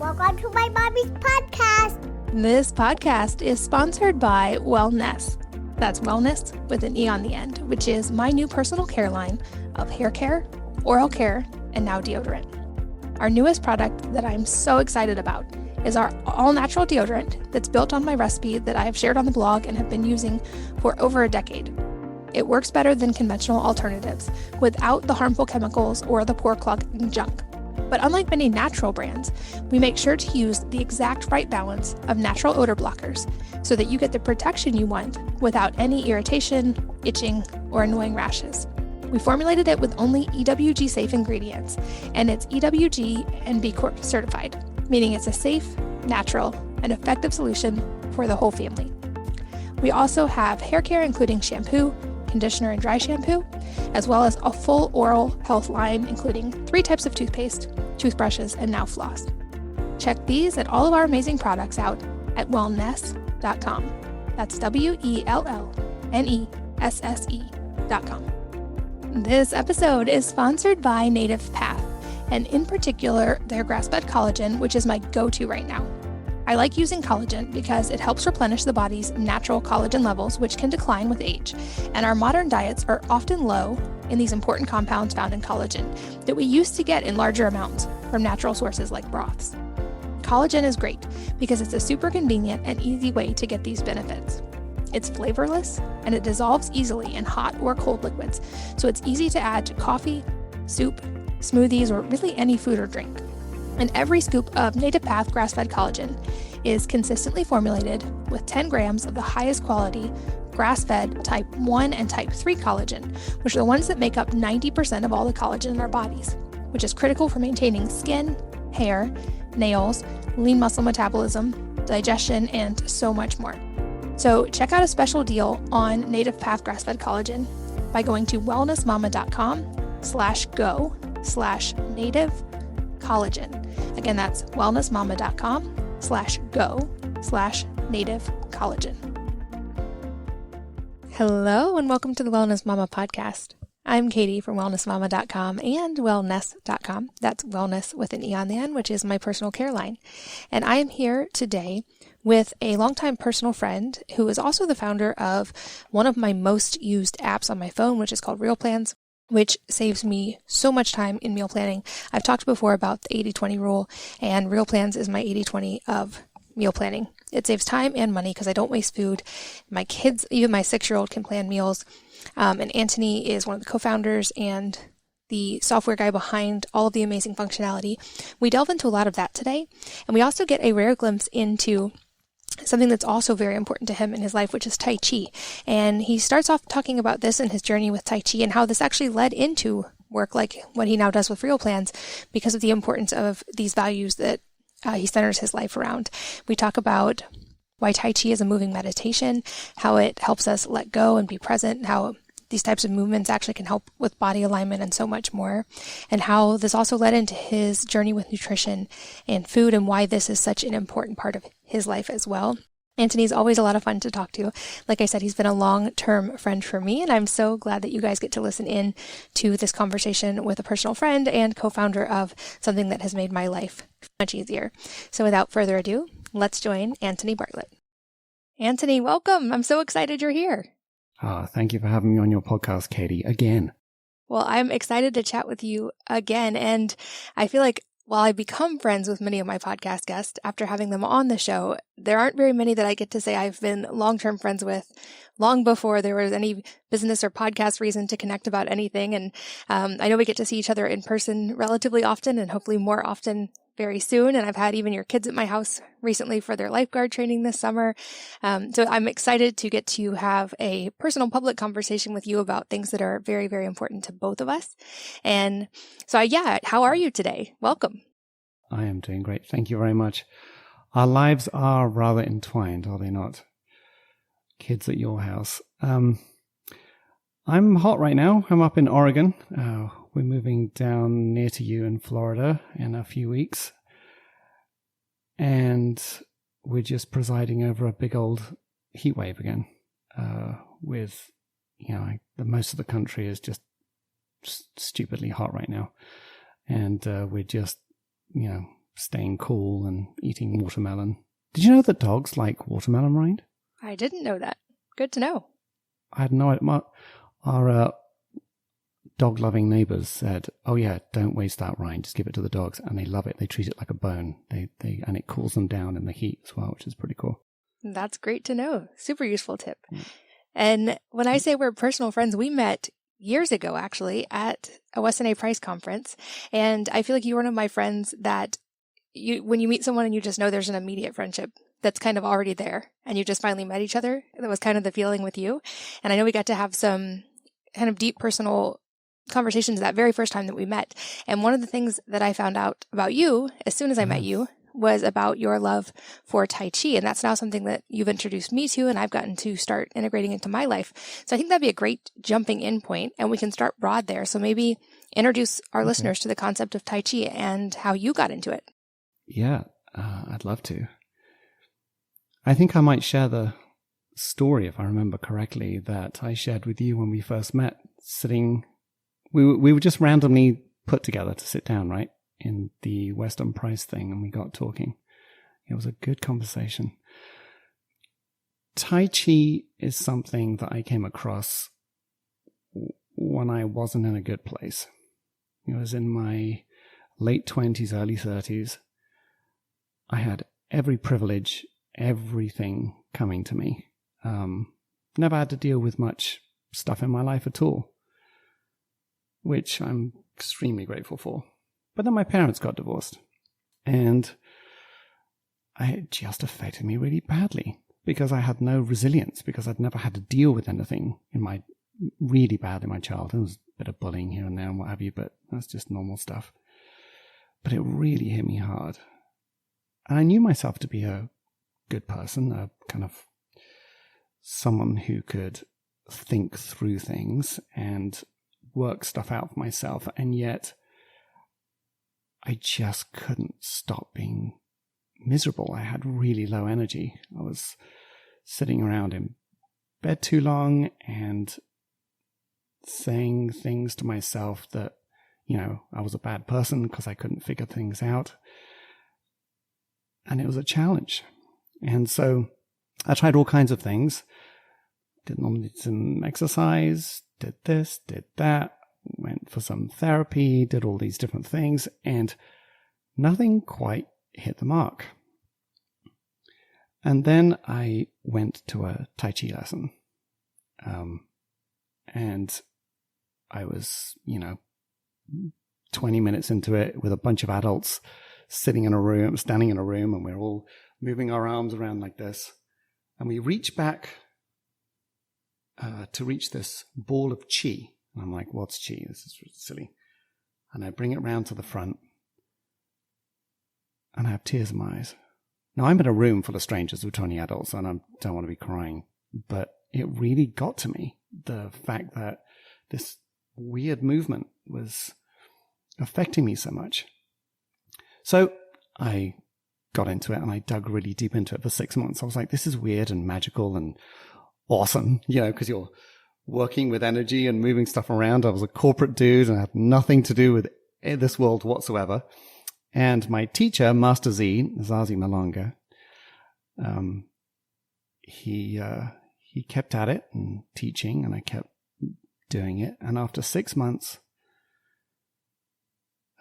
Welcome to my mommy's podcast. This podcast is sponsored by Wellness. That's wellness with an E on the end, which is my new personal care line of hair care, oral care, and now deodorant. Our newest product that I'm so excited about is our all-natural deodorant that's built on my recipe that I have shared on the blog and have been using for over a decade. It works better than conventional alternatives without the harmful chemicals or the pore-clogging junk. But unlike many natural brands, we make sure to use the exact right balance of natural odor blockers so that you get the protection you want without any irritation, itching, or annoying rashes. We formulated it with only EWG safe ingredients, and it's EWG and B Corp certified, meaning it's a safe, natural, and effective solution for the whole family. We also have hair care including shampoo, conditioner, and dry shampoo, as well as a full oral health line including 3 types of toothpaste, toothbrushes, and now floss. Check these and all of our amazing products out at wellness.com. That's WELLNESSE.com. This episode is sponsored by Native Path, and in particular, their grass-fed collagen, which is my go-to right now. I like using collagen because it helps replenish the body's natural collagen levels, which can decline with age, and our modern diets are often low in these important compounds found in collagen that we used to get in larger amounts from natural sources like broths. Collagen is great because it's a super convenient and easy way to get these benefits. It's flavorless, and it dissolves easily in hot or cold liquids, so it's easy to add to coffee, soup, smoothies, or really any food or drink. And every scoop of Native Path grass-fed collagen is consistently formulated with 10 grams of the highest quality grass-fed type 1 and type 3 collagen, which are the ones that make up 90% of all the collagen in our bodies, which is critical for maintaining skin, hair, nails, lean muscle metabolism, digestion, and so much more. So check out a special deal on Native Path grass-fed collagen by going to wellnessmama.com/go/native collagen. Again, that's wellnessmama.com/go/native collagen. Hello, and welcome to the Wellness Mama podcast. I'm Katie from wellnessmama.com and wellness.com. That's wellness with an E on the end, which is my personal care line. And I am here today with a longtime personal friend who is also the founder of one of my most used apps on my phone, which is called Real Plans, which saves me so much time in meal planning. I've talked before about the 80-20 rule, and Real Plans is my 80-20 of meal planning. It saves time and money because I don't waste food. My kids, even my 6-year-old, can plan meals. And Antony is one of the co-founders and the software guy behind all of the amazing functionality. We delve into a lot of that today, and we also get a rare glimpse into something that's also very important to him in his life, which is Tai Chi. And he starts off talking about this and his journey with Tai Chi and how this actually led into work like what he now does with Real Plans because of the importance of these values that he centers his life around. We talk about why Tai Chi is a moving meditation, how it helps us let go and be present, how these types of movements actually can help with body alignment and so much more, and how this also led into his journey with nutrition and food and why this is such an important part of his life as well. Antony's always a lot of fun to talk to. Like I said, he's been a long-term friend for me, and I'm so glad that you guys get to listen in to this conversation with a personal friend and co-founder of something that has made my life much easier. So without further ado, let's join Antony Bartlett. Antony, welcome. I'm so excited you're here. Thank you for having me on your podcast, Katie, again. Well, I'm excited to chat with you again, and I feel like while I become friends with many of my podcast guests after having them on the show, there aren't very many that I get to say I've been long-term friends with long before there was any business or podcast reason to connect about anything. And I know we get to see each other in person relatively often and hopefully more often very soon. And I've had even your kids at my house recently for their lifeguard training this summer. So I'm excited to get to have a personal public conversation with you about things that are very, very important to both of us. And so, how are you today? Welcome. I am doing great. Thank you very much. Our lives are rather entwined, are they not? Kids at your house. I'm hot right now. I'm up in Oregon. We're moving down near to you in Florida in a few weeks. And we're just presiding over a big old heat wave again. With, most of the country is just stupidly hot right now. And we're just, staying cool and eating watermelon. Did you know that dogs like watermelon rind? I didn't know that. Good to know. I had no idea. Our dog-loving neighbors said, "Oh yeah, don't waste that rind. Just give it to the dogs," and they love it. They treat it like a bone. And it cools them down in the heat as well, which is pretty cool. That's great to know. Super useful tip. And when I say we're personal friends, we met years ago, actually, at a Weston A. Price conference. And I feel like you're one of my friends that when you meet someone and you just know there's an immediate friendship that's kind of already there and you just finally met each other. That was kind of the feeling with you. And I know we got to have some kind of deep personal conversations that very first time that we met. And one of the things that I found out about you as soon as I met you was about your love for Tai Chi. And that's now something that you've introduced me to and I've gotten to start integrating into my life. So I think that'd be a great jumping in point and we can start broad there. So maybe introduce our listeners to the concept of Tai Chi and how you got into it. Yeah, I'd love to. I think I might share the story, if I remember correctly, that I shared with you when we first met, sitting. We were just randomly put together to sit down, right, in the Weston Price thing, and we got talking. It was a good conversation. Tai Chi is something that I came across when I wasn't in a good place. It was in my late 20s, early 30s. I had every privilege, everything coming to me. Never had to deal with much stuff in my life at all, which I'm extremely grateful for. But then my parents got divorced, and it just affected me really badly because I had no resilience, because I'd never had to deal with anything really bad in my childhood. There was a bit of bullying here and there and what have you, but that's just normal stuff. But it really hit me hard. And I knew myself to be a good person, a kind of someone who could think through things and work stuff out for myself. And yet I just couldn't stop being miserable. I had really low energy. I was sitting around in bed too long and saying things to myself that, I was a bad person because I couldn't figure things out. And it was a challenge. And so I tried all kinds of things. Did some exercise, did this, did that, went for some therapy, did all these different things, and nothing quite hit the mark. And then I went to a Tai Chi lesson. And I was, 20 minutes into it with a bunch of adults standing in a room, and we're all moving our arms around like this. And we reach back to reach this ball of chi. And I'm like, what's chi? This is silly. And I bring it round to the front, and I have tears in my eyes. Now, I'm in a room full of strangers with 20 adults, and I don't want to be crying, but it really got to me, the fact that this weird movement was affecting me so much. So I got into it and I dug really deep into it for 6 months. I was like, this is weird and magical and awesome, because you're working with energy and moving stuff around. I was a corporate dude and I had nothing to do with this world whatsoever. And my teacher, Master Z, Zazi Malanga, he kept at it and teaching, and I kept doing it. And after 6 months,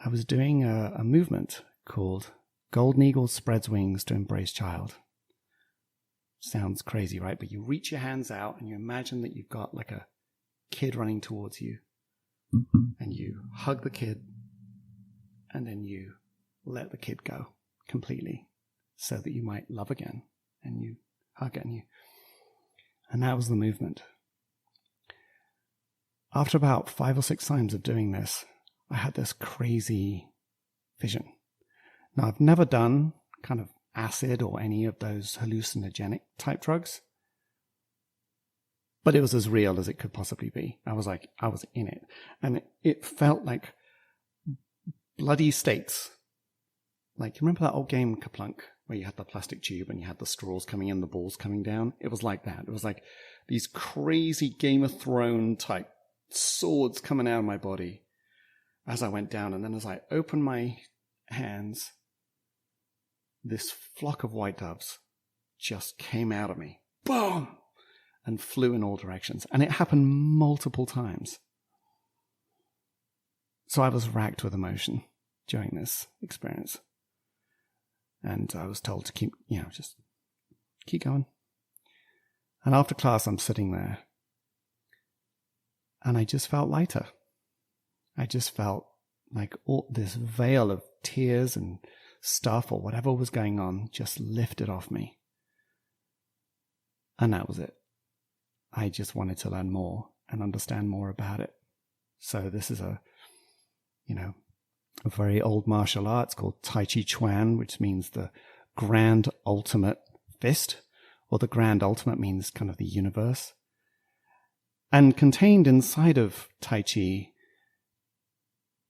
I was doing a movement called Golden Eagle Spreads Wings to Embrace Child. Sounds crazy, right? But you reach your hands out and you imagine that you've got like a kid running towards you, and you hug the kid, and then you let the kid go completely so that you might love again, and you hug it, and that was the movement. After about 5 or 6 times of doing this, I had this crazy vision. Now, I've never done kind of acid or any of those hallucinogenic type drugs, but it was as real as it could possibly be. I was in it, and it felt like bloody stakes. Like, you remember that old game Kaplunk, where you had the plastic tube and you had the straws coming in, the balls coming down? It was like that. It was like these crazy Game of Thrones type swords coming out of my body as I went down. And then as I opened my hands, this flock of white doves just came out of me. Boom! And flew in all directions. And it happened multiple times. So I was racked with emotion during this experience. And I was told to just keep going. And after class, I'm sitting there. And I just felt lighter. I just felt like all this veil of tears and stuff or whatever was going on just lifted off me. And that was it. I just wanted to learn more and understand more about it. So this is a very old martial art called Tai Chi Chuan, which means the grand ultimate fist, or the grand ultimate means kind of the universe. And contained inside of Tai Chi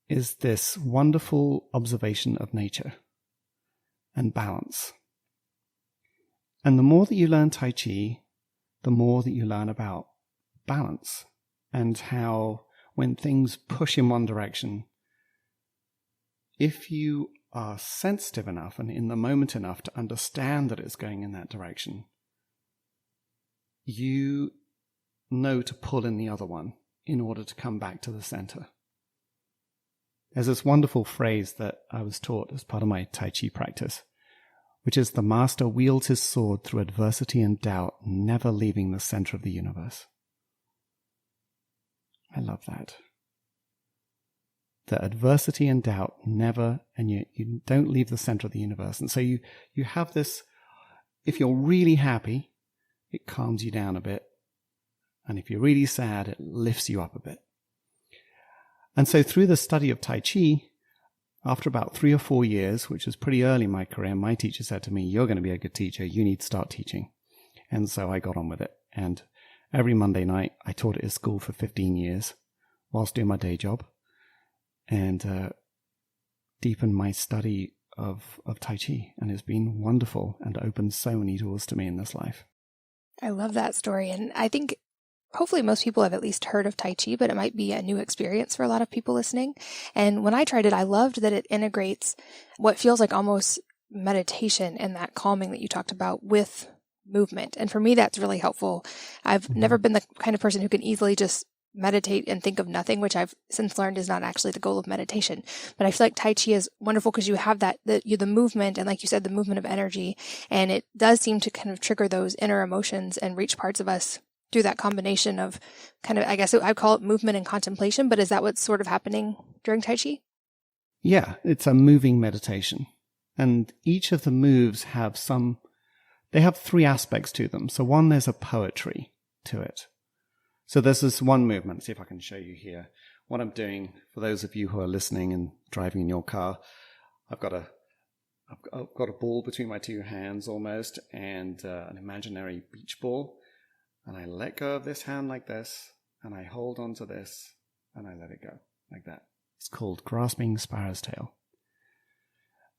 is this wonderful observation of nature and balance. And the more that you learn Tai Chi, the more that you learn about balance and how when things push in one direction, if you are sensitive enough and in the moment enough to understand that it's going in that direction, you know to pull in the other one in order to come back to the center. There's this wonderful phrase that I was taught as part of my Tai Chi practice, which is the master wields his sword through adversity and doubt, never leaving the center of the universe. I love that. The adversity and doubt never, and you don't leave the center of the universe. And so you have this, if you're really happy, it calms you down a bit. And if you're really sad, it lifts you up a bit. And so through the study of Tai Chi, after about 3 or 4 years, which was pretty early in my career, my teacher said to me, "You're going to be a good teacher. You need to start teaching." And so I got on with it. And every Monday night, I taught at his school for 15 years whilst doing my day job, and deepened my study of Tai Chi. And it's been wonderful and opened so many doors to me in this life. I love that story. And I think hopefully most people have at least heard of Tai Chi, but it might be a new experience for a lot of people listening. And when I tried it, I loved that it integrates what feels like almost meditation and that calming that you talked about with movement. And for me, that's really helpful. I've never been the kind of person who can easily just meditate and think of nothing, which I've since learned is not actually the goal of meditation. But I feel like Tai Chi is wonderful because you have the movement, and like you said, the movement of energy. And it does seem to kind of trigger those inner emotions and reach parts of us through that combination of kind of, I guess I call it movement and contemplation, but is that what's sort of happening during Tai Chi? Yeah, it's a moving meditation. And each of the moves they have 3 aspects to them. So one, there's a poetry to it. So there's this one movement. See if I can show you here. What I'm doing, for those of you who are listening and driving in your car, I've got a ball between my 2 hands almost, and an imaginary beach ball. And I let go of this hand like this, and I hold on to this, and I let it go like that. It's called grasping sparrow's tail.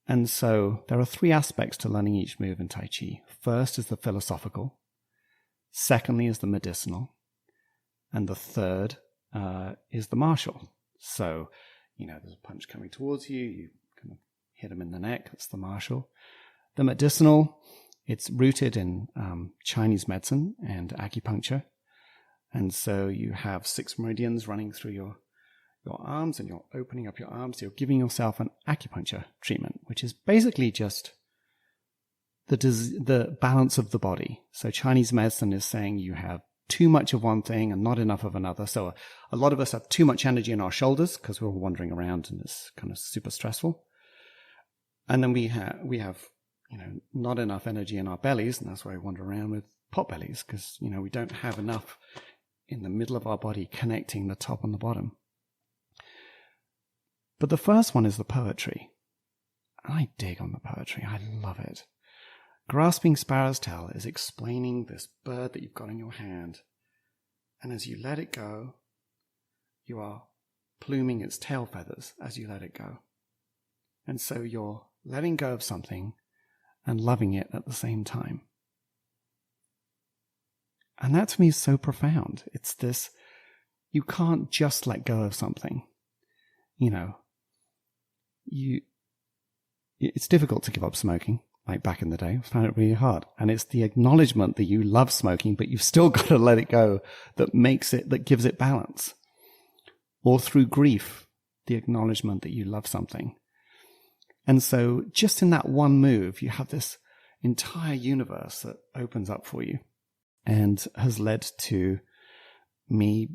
And so there are 3 aspects to learning each move in Tai Chi. First is the philosophical. Secondly is the medicinal. And the third is the martial. So, there's a punch coming towards you. You kind of hit him in the neck. That's the martial. The medicinal, it's rooted in Chinese medicine and acupuncture. And so you have 6 meridians running through your arms, and you're opening up your arms. You're giving yourself an acupuncture treatment, which is basically just the balance of the body. So Chinese medicine is saying you have too much of one thing and not enough of another. So a lot of us have too much energy in our shoulders because we're all wandering around and it's kind of super stressful. And then we have not enough energy in our bellies, and that's why we wander around with pot bellies, because, we don't have enough in the middle of our body connecting the top and the bottom. But the first one is the poetry. I dig on the poetry. I love it. Grasping sparrow's tail is explaining this bird that you've got in your hand. And as you let it go, you are pluming its tail feathers as you let it go. And so you're letting go of something and loving it at the same time. And that to me is so profound. It's this, you can't just let go of something. It's difficult to give up smoking. like back in the day, I found it really hard. And it's the acknowledgement that you love smoking, but you've still got to let it go that gives it balance. Or through grief, the acknowledgement that you love something. And so just in that one move, you have this entire universe that opens up for you and has led to me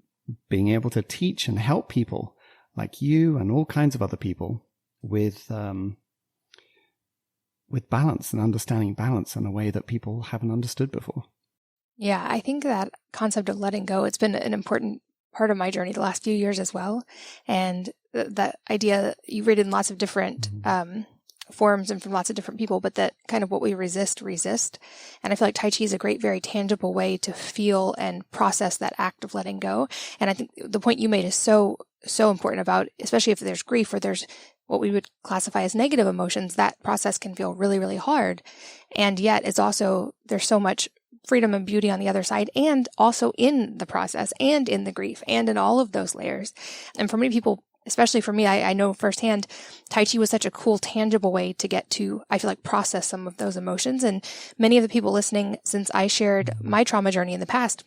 being able to teach and help people like you and all kinds of other people with balance and understanding balance in a way that people haven't understood before. Yeah, I think that concept of letting go, it's been an important part of my journey the last few years as well. And that idea, you read in lots of different forms and from lots of different people, but that kind of what we resist. And I feel like Tai Chi is a great, very tangible way to feel and process that act of letting go. And I think the point you made is so important about, especially if there's grief or there's what we would classify as negative emotions, that process can feel really, really hard. And yet it's also, there's so much freedom and beauty on the other side, and also in the process and in the grief and in all of those layers. And for many people, especially for me, I know firsthand, Tai Chi was such a cool, tangible way to get to, I feel like, process some of those emotions. And many of the people listening, since I shared my trauma journey in the past,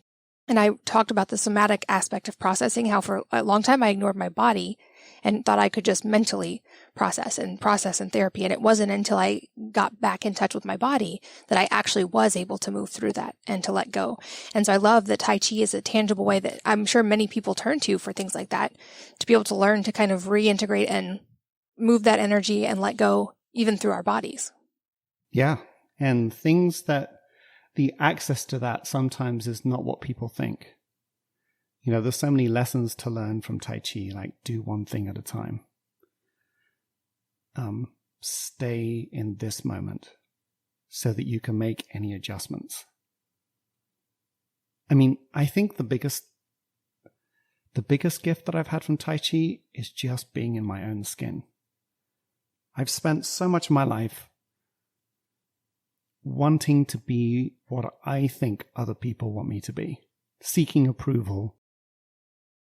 and I talked about the somatic aspect of processing, how for a long time I ignored my body and thought I could just mentally process in therapy. And it wasn't until I got back in touch with my body that I actually was able to move through that and to let go. And so I love that Tai Chi is a tangible way that I'm sure many people turn to for things like that, to be able to learn to kind of reintegrate and move that energy and let go even through our bodies. Yeah. And things that the access to that sometimes is not what people think. You know, there's so many lessons to learn from Tai Chi, like do one thing at a time. Stay in this moment so that you can make any adjustments. I mean, I think the biggest gift that I've had from Tai Chi is just being in my own skin. I've spent so much of my life wanting to be what I think other people want me to be, seeking approval,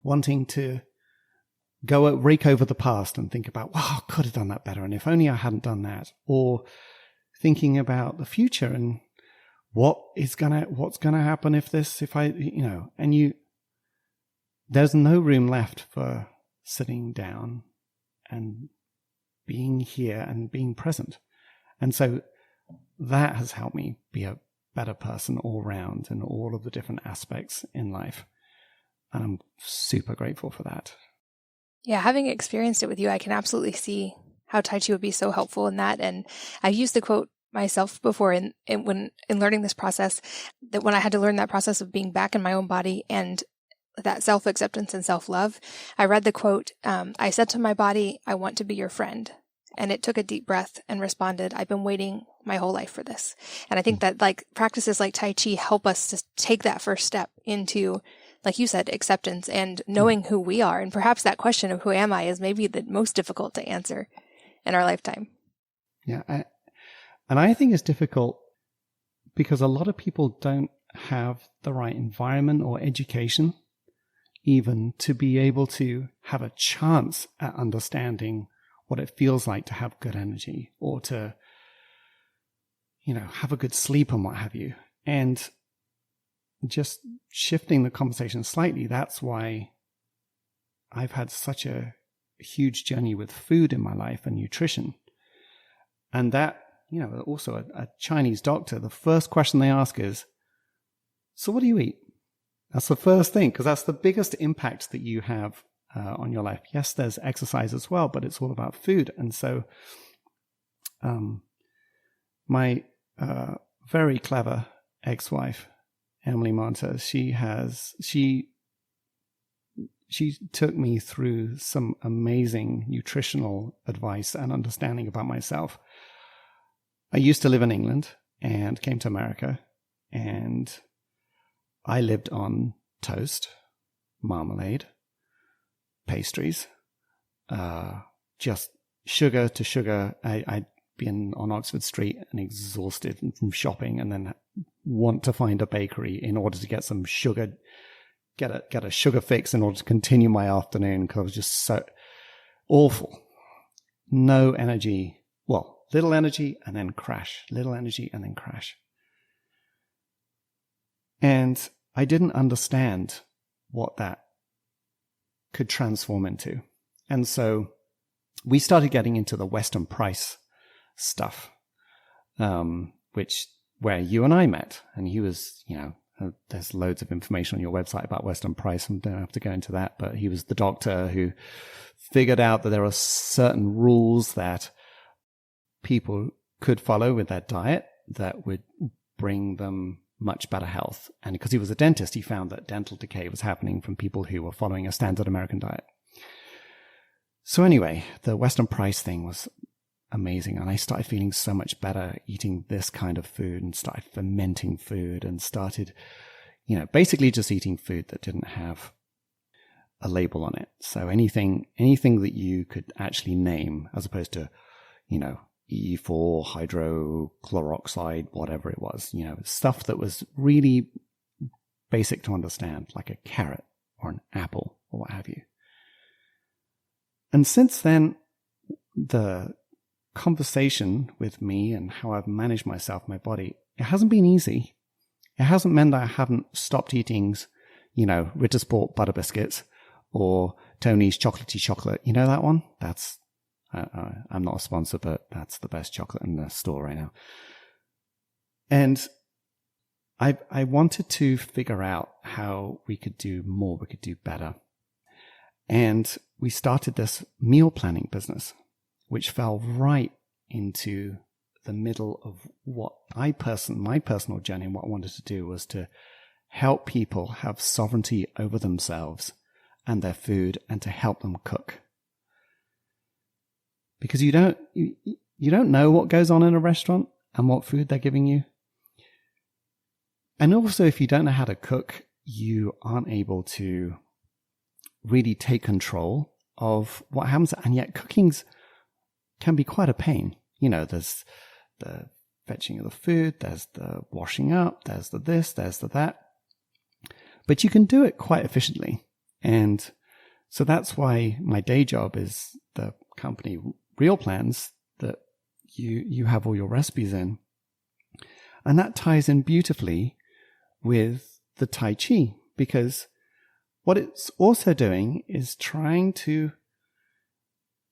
wanting to rake over the past and think about, wow, I could have done that better, and if only I hadn't done that, or thinking about the future and what's gonna happen if I, and there's no room left for sitting down and being here and being present. And so that has helped me be a better person all round in all of the different aspects in life. And I'm super grateful for that. Yeah, having experienced it with you, I can absolutely see how Tai Chi would be so helpful in that. And I've used the quote myself before in learning this process, that when I had to learn that process of being back in my own body and that self-acceptance and self-love, I read the quote, I said to my body, I want to be your friend. And it took a deep breath and responded, I've been waiting my whole life for this. And I think that like practices like Tai Chi help us to take that first step into, like you said, acceptance and knowing who we are. And perhaps that question of who am I is maybe the most difficult to answer in our lifetime. Yeah. And I think it's difficult because a lot of people don't have the right environment or education even to be able to have a chance at understanding what it feels like to have good energy or to, have a good sleep and what have you. And just shifting the conversation slightly, that's why I've had such a huge journey with food in my life and nutrition. And that, also a Chinese doctor, the first question they ask is, so what do you eat? That's the first thing, because that's the biggest impact that you have on your life. Yes, there's exercise as well, but it's all about food. And so my very clever ex-wife, Emily Montes, she took me through some amazing nutritional advice and understanding about myself. I used to live in England and came to America, and I lived on toast, marmalade, pastries, just sugar to sugar. I'd been on Oxford Street and exhausted from shopping, and then want to find a bakery in order to get some sugar, get a sugar fix in order to continue my afternoon, because I was just so awful. No energy. Well, little energy and then crash, little energy and then crash. And I didn't understand what that could transform into. And so we started getting into the Western price stuff, where you and I met. And he was, there's loads of information on your website about Western price. I don't have to go into that, but he was the doctor who figured out that there are certain rules that people could follow with their diet that would bring them much better health. And because he was a dentist, he found that dental decay was happening from people who were following a standard American diet. So anyway, the Western price thing was amazing. And I started feeling so much better eating this kind of food and started fermenting food and started, basically just eating food that didn't have a label on it. So anything that you could actually name as opposed to, E4, hydrochloroxide, whatever it was, stuff that was really basic to understand, like a carrot or an apple or what have you. And since then, the conversation with me and how I've managed myself, my body, it hasn't been easy. It hasn't meant that I haven't stopped eating, Ritter Sport butter biscuits or Tony's chocolatey chocolate. You know that one? That's, I'm not a sponsor, but that's the best chocolate in the store right now. And I wanted to figure out how we could do more, we could do better. And we started this meal planning business, which fell right into the middle of what my personal journey and what I wanted to do was to help people have sovereignty over themselves and their food and to help them cook. Because you don't know what goes on in a restaurant and what food they're giving you. And also, if you don't know how to cook, you aren't able to really take control of what happens. And yet cooking's can be quite a pain. There's the fetching of the food, there's the washing up, there's the this, there's the that. But you can do it quite efficiently. And so that's why my day job is the company Real Plans that you have all your recipes in. And that ties in beautifully with the Tai Chi, because what it's also doing is trying to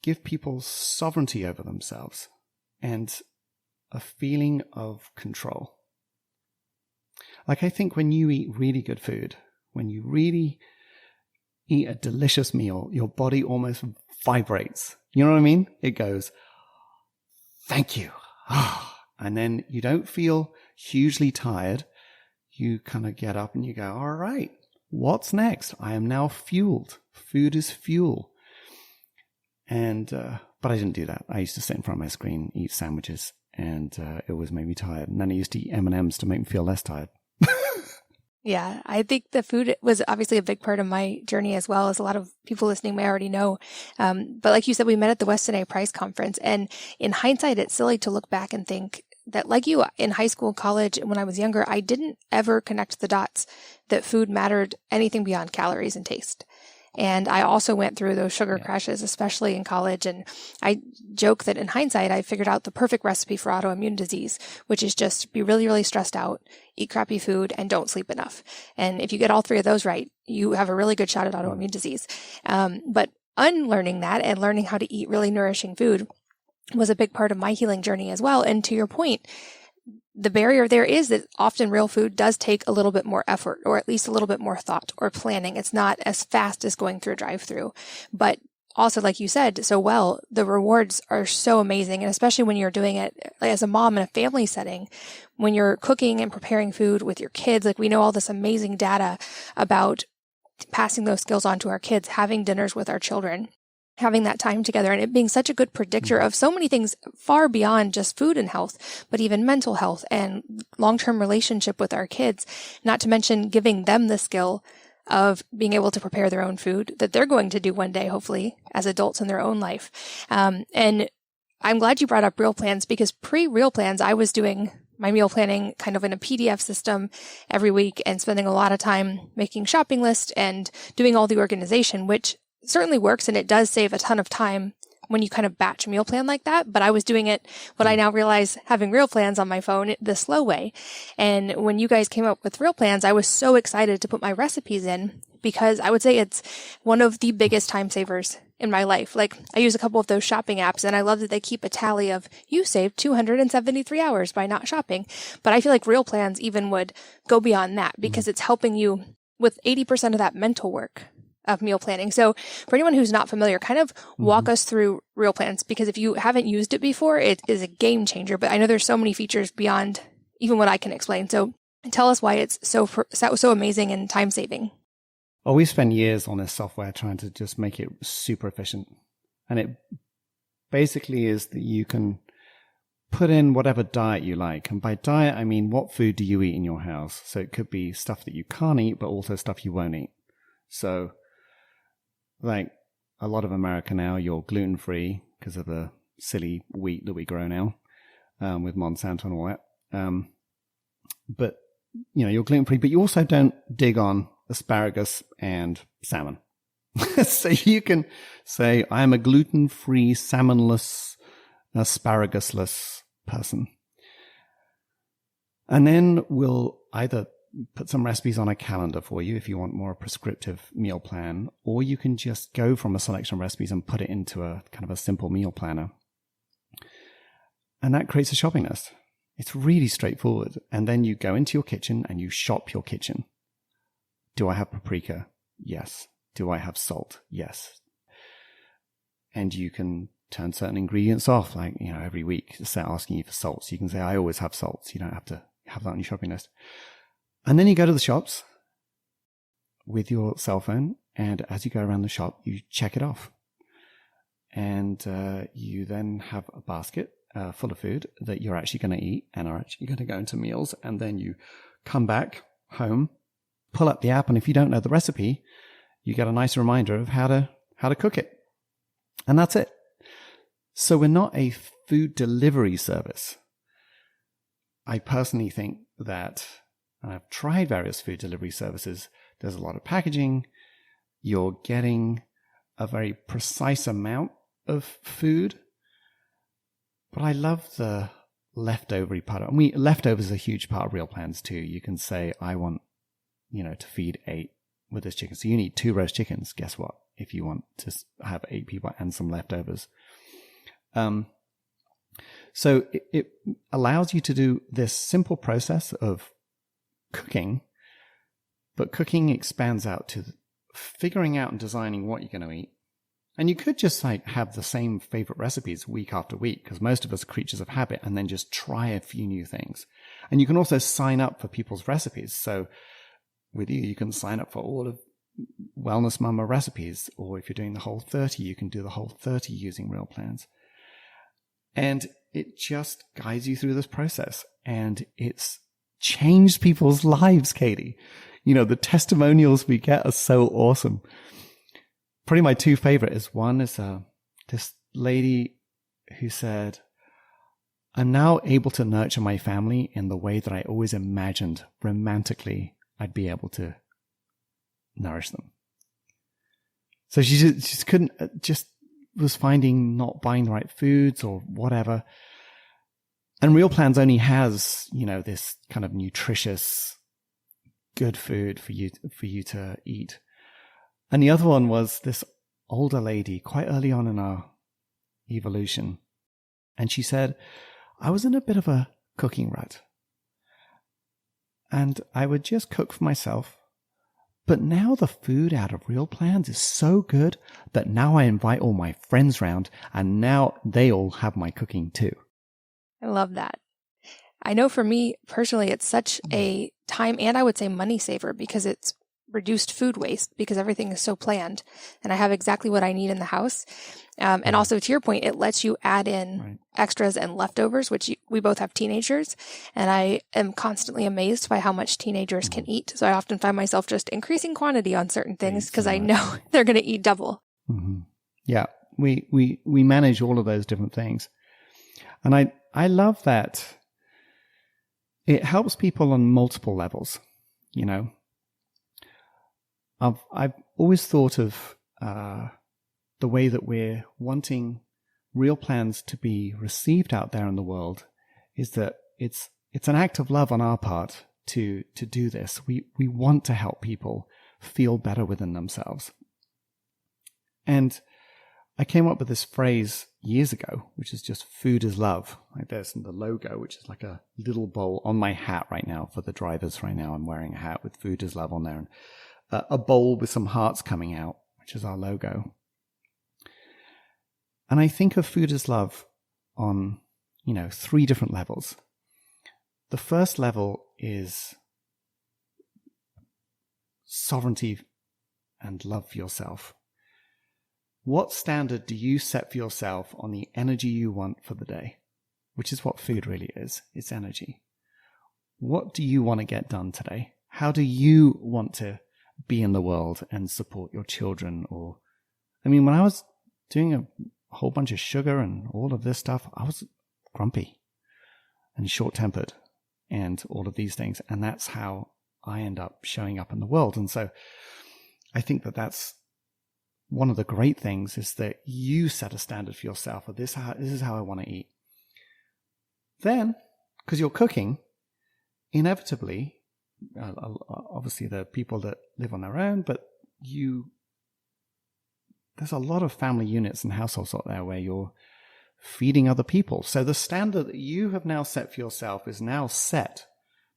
give people sovereignty over themselves and a feeling of control. Like, I think when you eat really good food, when you really eat a delicious meal, your body almost vibrates. You know what I mean? It goes, thank you. And then you don't feel hugely tired. You kind of get up and you go, all right, what's next? I am now fueled. Food is fuel. And, but I didn't do that. I used to sit in front of my screen, eat sandwiches, and it always made me tired. And then I used to eat M&Ms to make me feel less tired. Yeah, I think the food was obviously a big part of my journey, as well as a lot of people listening may already know. But like you said, we met at the Weston A. Price conference. And in hindsight, it's silly to look back and think that, like you, in high school, college, when I was younger, I didn't ever connect the dots that food mattered anything beyond calories and taste. And I also went through those sugar crashes, especially in college. And I joke that in hindsight, I figured out the perfect recipe for autoimmune disease, which is just be really, really stressed out, eat crappy food, and don't sleep enough. And if you get all three of those right, you have a really good shot at autoimmune disease. But unlearning that and learning how to eat really nourishing food was a big part of my healing journey as well. And to your point, the barrier there is that often real food does take a little bit more effort, or at least a little bit more thought or planning. It's not as fast as going through a drive-through. But also, like you said so well, the rewards are so amazing. And especially when you're doing it as a mom in a family setting, when you're cooking and preparing food with your kids, like we know all this amazing data about passing those skills on to our kids, having dinners with our children, having that time together, and it being such a good predictor of so many things far beyond just food and health, but even mental health and long-term relationship with our kids, not to mention giving them the skill of being able to prepare their own food that they're going to do one day, hopefully, as adults in their own life. And I'm glad you brought up Real Plans, because pre-Real Plans, I was doing my meal planning kind of in a PDF system every week and spending a lot of time making shopping lists and doing all the organization, which certainly works, and it does save a ton of time when you kind of batch meal plan like that, but I was doing it, what I now realize, having Real Plans on my phone, the slow way. And when you guys came up with Real Plans, I was so excited to put my recipes in because I would say it's one of the biggest time savers in my life. Like, I use a couple of those shopping apps, and I love that they keep a tally of you saved 273 hours by not shopping. But I feel like Real Plans even would go beyond that because it's helping you with 80% of that mental work of meal planning. So for anyone who's not familiar, kind of walk us through Real Plans, because if you haven't used it before, it is a game changer. But I know there's so many features beyond even what I can explain. So tell us why it's so amazing and time saving. Well, we spent years on this software trying to just make it super efficient. And it basically is that you can put in whatever diet you like. And by diet, I mean, what food do you eat in your house? So it could be stuff that you can't eat, but also stuff you won't eat. So like a lot of America now, you're gluten-free because of the silly wheat that we grow now with Monsanto and all that. But, you're gluten-free, but you also don't dig on asparagus and salmon. So you can say, I'm a gluten-free, salmonless, asparagusless person. And then we'll either put some recipes on a calendar for you if you want more prescriptive meal plan, or you can just go from a selection of recipes and put it into a kind of a simple meal planner. And that creates a shopping list. It's really straightforward. And then you go into your kitchen and you shop your kitchen. Do I have paprika? Yes. Do I have salt? Yes. And you can turn certain ingredients off, like, every week, start asking you for salt. So you can say, I always have salt. So you don't have to have that on your shopping list. And then you go to the shops with your cell phone. And as you go around the shop, you check it off. And you then have a basket full of food that you're actually going to eat and are actually going to go into meals. And then you come back home, pull up the app. And if you don't know the recipe, you get a nice reminder of how to cook it. And that's it. So we're not a food delivery service. I personally think that, and I've tried various food delivery services, there's a lot of packaging. You're getting a very precise amount of food. But I love the leftover part. And leftovers are a huge part of Real Plans too. You can say, I want, to feed 8 with this chicken. So you need 2 roast chickens. Guess what? If you want to have 8 people and some leftovers. So it allows you to do this simple process of cooking, but cooking expands out to figuring out and designing what you're going to eat. And you could just have the same favorite recipes week after week, because most of us are creatures of habit, and then just try a few new things. And you can also sign up for people's recipes. So with you can sign up for all of Wellness Mama recipes, or if you're doing the whole 30, you can do the whole 30 using Real Plans. And it just guides you through this process. And it's changed people's lives, Katie. The testimonials we get are so awesome. Probably my 2 favorite is one is this lady who said, I'm now able to nurture my family in the way that I always imagined romantically I'd be able to nourish them. So she just couldn't, just was finding not buying the right foods or whatever. And Real Plans only has, this kind of nutritious, good food for you to eat. And the other one was this older lady quite early on in our evolution. And she said, I was in a bit of a cooking rut. And I would just cook for myself. But now the food out of Real Plans is so good that now I invite all my friends round, and now they all have my cooking too. I love that. I know for me personally, it's such a time and I would say money saver, because it's reduced food waste because everything is so planned and I have exactly what I need in the house. And also to your point, it lets you add in extras and leftovers, which we both have teenagers, and I am constantly amazed by how much teenagers can eat. So I often find myself just increasing quantity on certain things because I know they're going to eat double. Mm-hmm. Yeah, we manage all of those different things. And I love that it helps people on multiple levels, I've always thought of the way that we're wanting Real Plans to be received out there in the world is that it's an act of love on our part to do this. We want to help people feel better within themselves. And I came up with this phrase years ago, which is just food is love. Like there's the logo, which is like a little bowl on my hat right now for the drivers right now. I'm wearing a hat with food is love on there, and a bowl with some hearts coming out, which is our logo. And I think of food is love on, 3 different levels. The first level is sovereignty and love for yourself. What standard do you set for yourself on the energy you want for the day? Which is what food really is. It's energy. What do you want to get done today? How do you want to be in the world and support your children? When I was doing a whole bunch of sugar and all of this stuff, I was grumpy and short-tempered and all of these things. And that's how I end up showing up in the world. And so I think that that's one of the great things, is that you set a standard for yourself of this is how I want to eat. Then, because you're cooking, inevitably, obviously there are people that live on their own, but there's a lot of family units and households out there where you're feeding other people. So the standard that you have now set for yourself is now set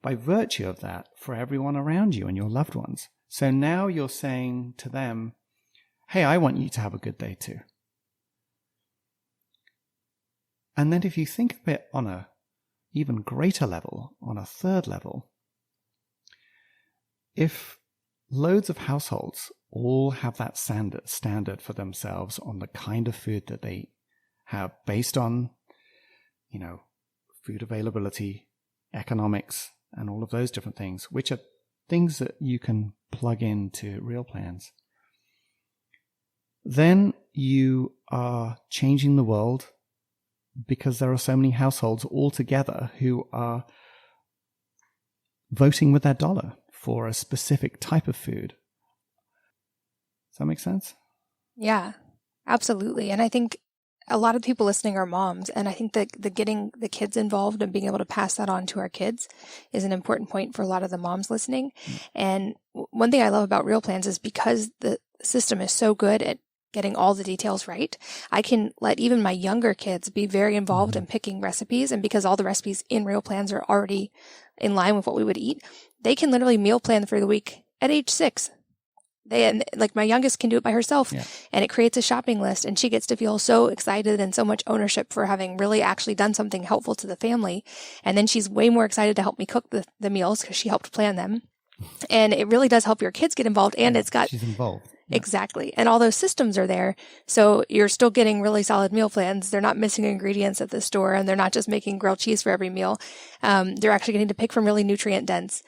by virtue of that for everyone around you and your loved ones. So now you're saying to them, hey, I want you to have a good day too. And then if you think of it on a even greater level, on a third level, if loads of households all have that standard for themselves on the kind of food that they have based on, food availability, economics, and all of those different things, which are things that you can plug into Real Plans, then you are changing the world, because there are so many households all together who are voting with their dollar for a specific type of food. Does that make sense? Yeah, absolutely. And I think a lot of people listening are moms, and I think that getting the kids involved and being able to pass that on to our kids is an important point for a lot of the moms listening. And one thing I love about Real Plans is because the system is so good at getting all the details right, I can let even my younger kids be very involved in picking recipes. And because all the recipes in Real Plans are already in line with what we would eat, they can literally meal plan for the week at age 6. Like my youngest can do it by herself, and it creates a shopping list, and she gets to feel so excited and so much ownership for having really actually done something helpful to the family. And then she's way more excited to help me cook the meals because she helped plan them. And it really does help your kids get involved, and she's involved. Exactly. And all those systems are there. So you're still getting really solid meal plans. They're not missing ingredients at the store, and they're not just making grilled cheese for every meal. They're actually getting to pick from really nutrient dense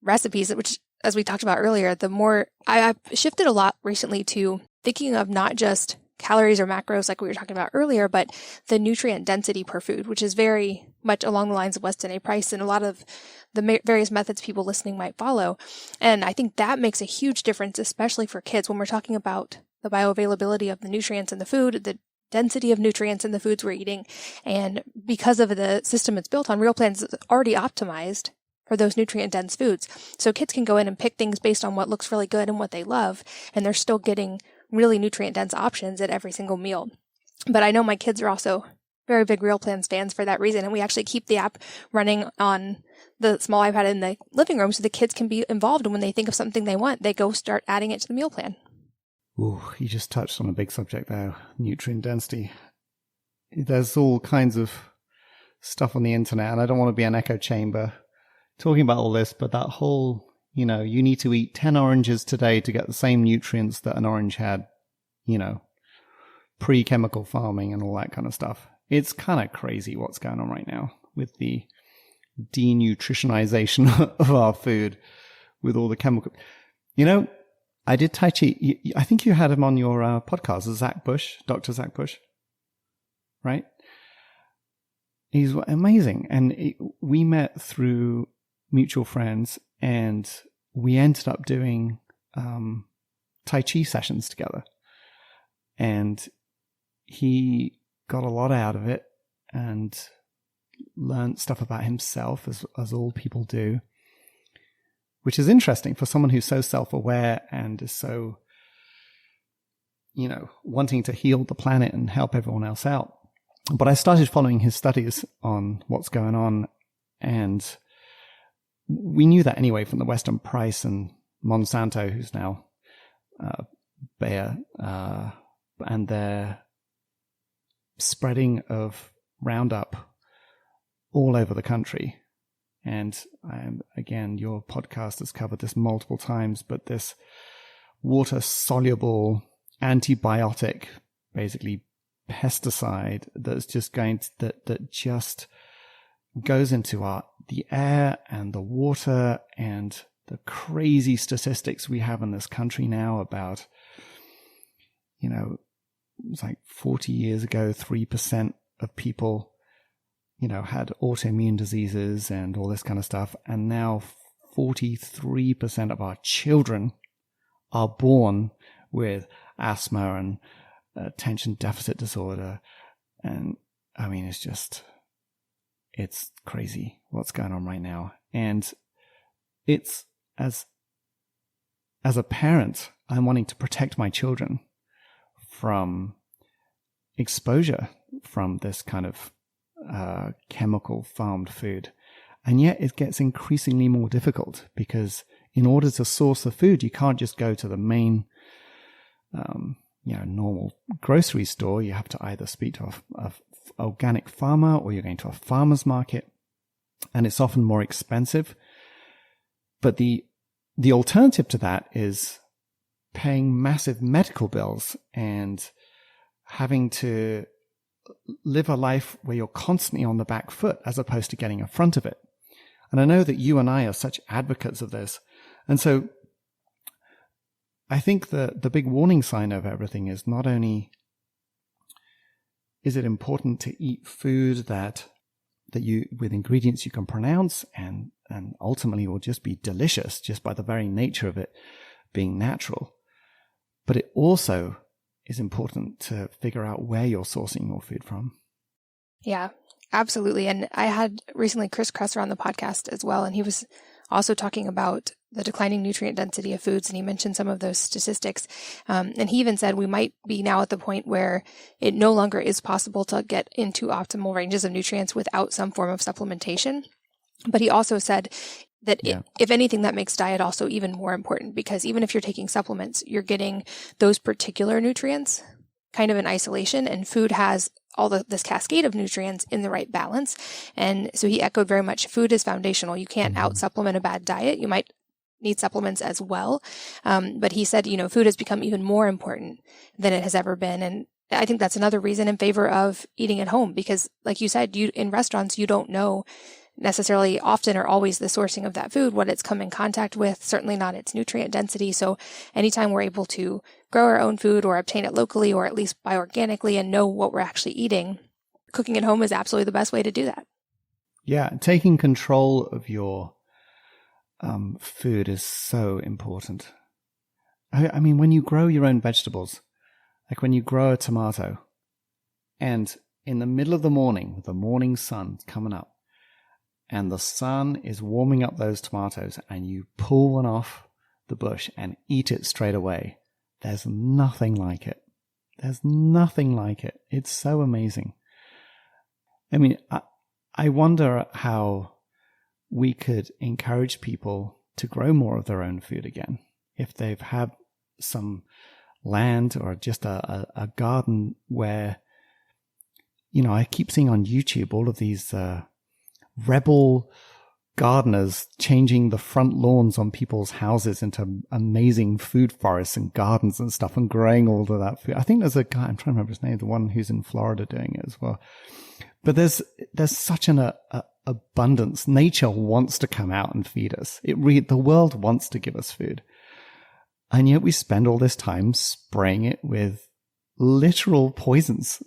recipes, which, as we talked about earlier, the more I've shifted a lot recently to thinking of not just calories or macros like we were talking about earlier, but the nutrient density per food, which is very much along the lines of Weston A. Price and a lot of the various methods people listening might follow. And I think that makes a huge difference, especially for kids, when we're talking about the bioavailability of the nutrients in the food, the density of nutrients in the foods we're eating. And because of the system it's built on, Real Plans is already optimized for those nutrient-dense foods. So kids can go in and pick things based on what looks really good and what they love, and they're still getting really nutrient-dense options at every single meal. But I know my kids are also very big Real Plans fans for that reason, and we actually keep the app running on the small iPad in the living room so the kids can be involved, and when they think of something they want, they go start adding it to the meal plan. Ooh, you just touched on a big subject there, nutrient density. There's all kinds of stuff on the internet, and I don't want to be an echo chamber talking about all this, but that whole, you need to eat 10 oranges today to get the same nutrients that an orange had, pre-chemical farming and all that kind of stuff. It's kind of crazy what's going on right now with the denutritionization of our food with all the chemical. I did Tai Chi. I think you had him on your podcast, Zach Bush, Dr. Zach Bush, right? He's amazing. And we met through mutual friends, and we ended up doing Tai Chi sessions together. And he got a lot out of it and learned stuff about himself, as all people do, which is interesting for someone who's so self-aware and is so, wanting to heal the planet and help everyone else out. But I started following his studies on what's going on, and we knew that anyway from the Western Price and Monsanto, who's now Bayer, and their spreading of Roundup all over the country. And again, your podcast has covered this multiple times, but this water-soluble antibiotic, basically pesticide, that's just that just goes into the air and the water, and the crazy statistics we have in this country now about, it's like 40 years ago, 3% of people, had autoimmune diseases and all this kind of stuff. And now 43% of our children are born with asthma and attention deficit disorder. And I mean, it's crazy what's going on right now. And it's as a parent, I'm wanting to protect my children from exposure from this kind of chemical farmed food. And yet it gets increasingly more difficult, because in order to source the food, you can't just go to the main normal grocery store. You have to either speak to a organic farmer, or you're going to a farmer's market, and it's often more expensive. But the alternative to that is paying massive medical bills and having to live a life where you're constantly on the back foot as opposed to getting in front of it. And I know that you and I are such advocates of this. And so I think the big warning sign of everything is, not only is it important to eat food that you, with ingredients you can pronounce and ultimately will just be delicious just by the very nature of it being natural, but it also is important to figure out where you're sourcing your food from. Yeah, absolutely. And I had recently Chris Kresser on the podcast as well, and he was also talking about the declining nutrient density of foods, and he mentioned some of those statistics. And he even said we might be now at the point where it no longer is possible to get into optimal ranges of nutrients without some form of supplementation. But he also said that if anything, that makes diet also even more important, because even if you're taking supplements, you're getting those particular nutrients kind of in isolation, and food has all this cascade of nutrients in the right balance. And so he echoed very much, food is foundational. You can't out supplement a bad diet. You might need supplements as well. But he said, food has become even more important than it has ever been. And I think that's another reason in favor of eating at home, because like you said, in restaurants, you don't know necessarily often or always the sourcing of that food, what it's come in contact with, certainly not its nutrient density. So anytime we're able to grow our own food or obtain it locally, or at least buy organically, and know what we're actually eating, cooking at home is absolutely the best way to do that. Yeah, taking control of your food is so important. I mean, when you grow your own vegetables, like when you grow a tomato, and in the middle of the morning, with the morning sun coming up, and the sun is warming up those tomatoes, and you pull one off the bush and eat it straight away, there's nothing like it. There's nothing like it. It's so amazing. I mean, I wonder how we could encourage people to grow more of their own food again. If they've had some land or just a garden where, I keep seeing on YouTube all of these rebel gardeners changing the front lawns on people's houses into amazing food forests and gardens and stuff, and growing all of that food. I think there's a guy, I'm trying to remember his name, the one who's in Florida doing it as well. But there's such an abundance. Nature wants to come out and feed us. The world wants to give us food. And yet we spend all this time spraying it with literal poisons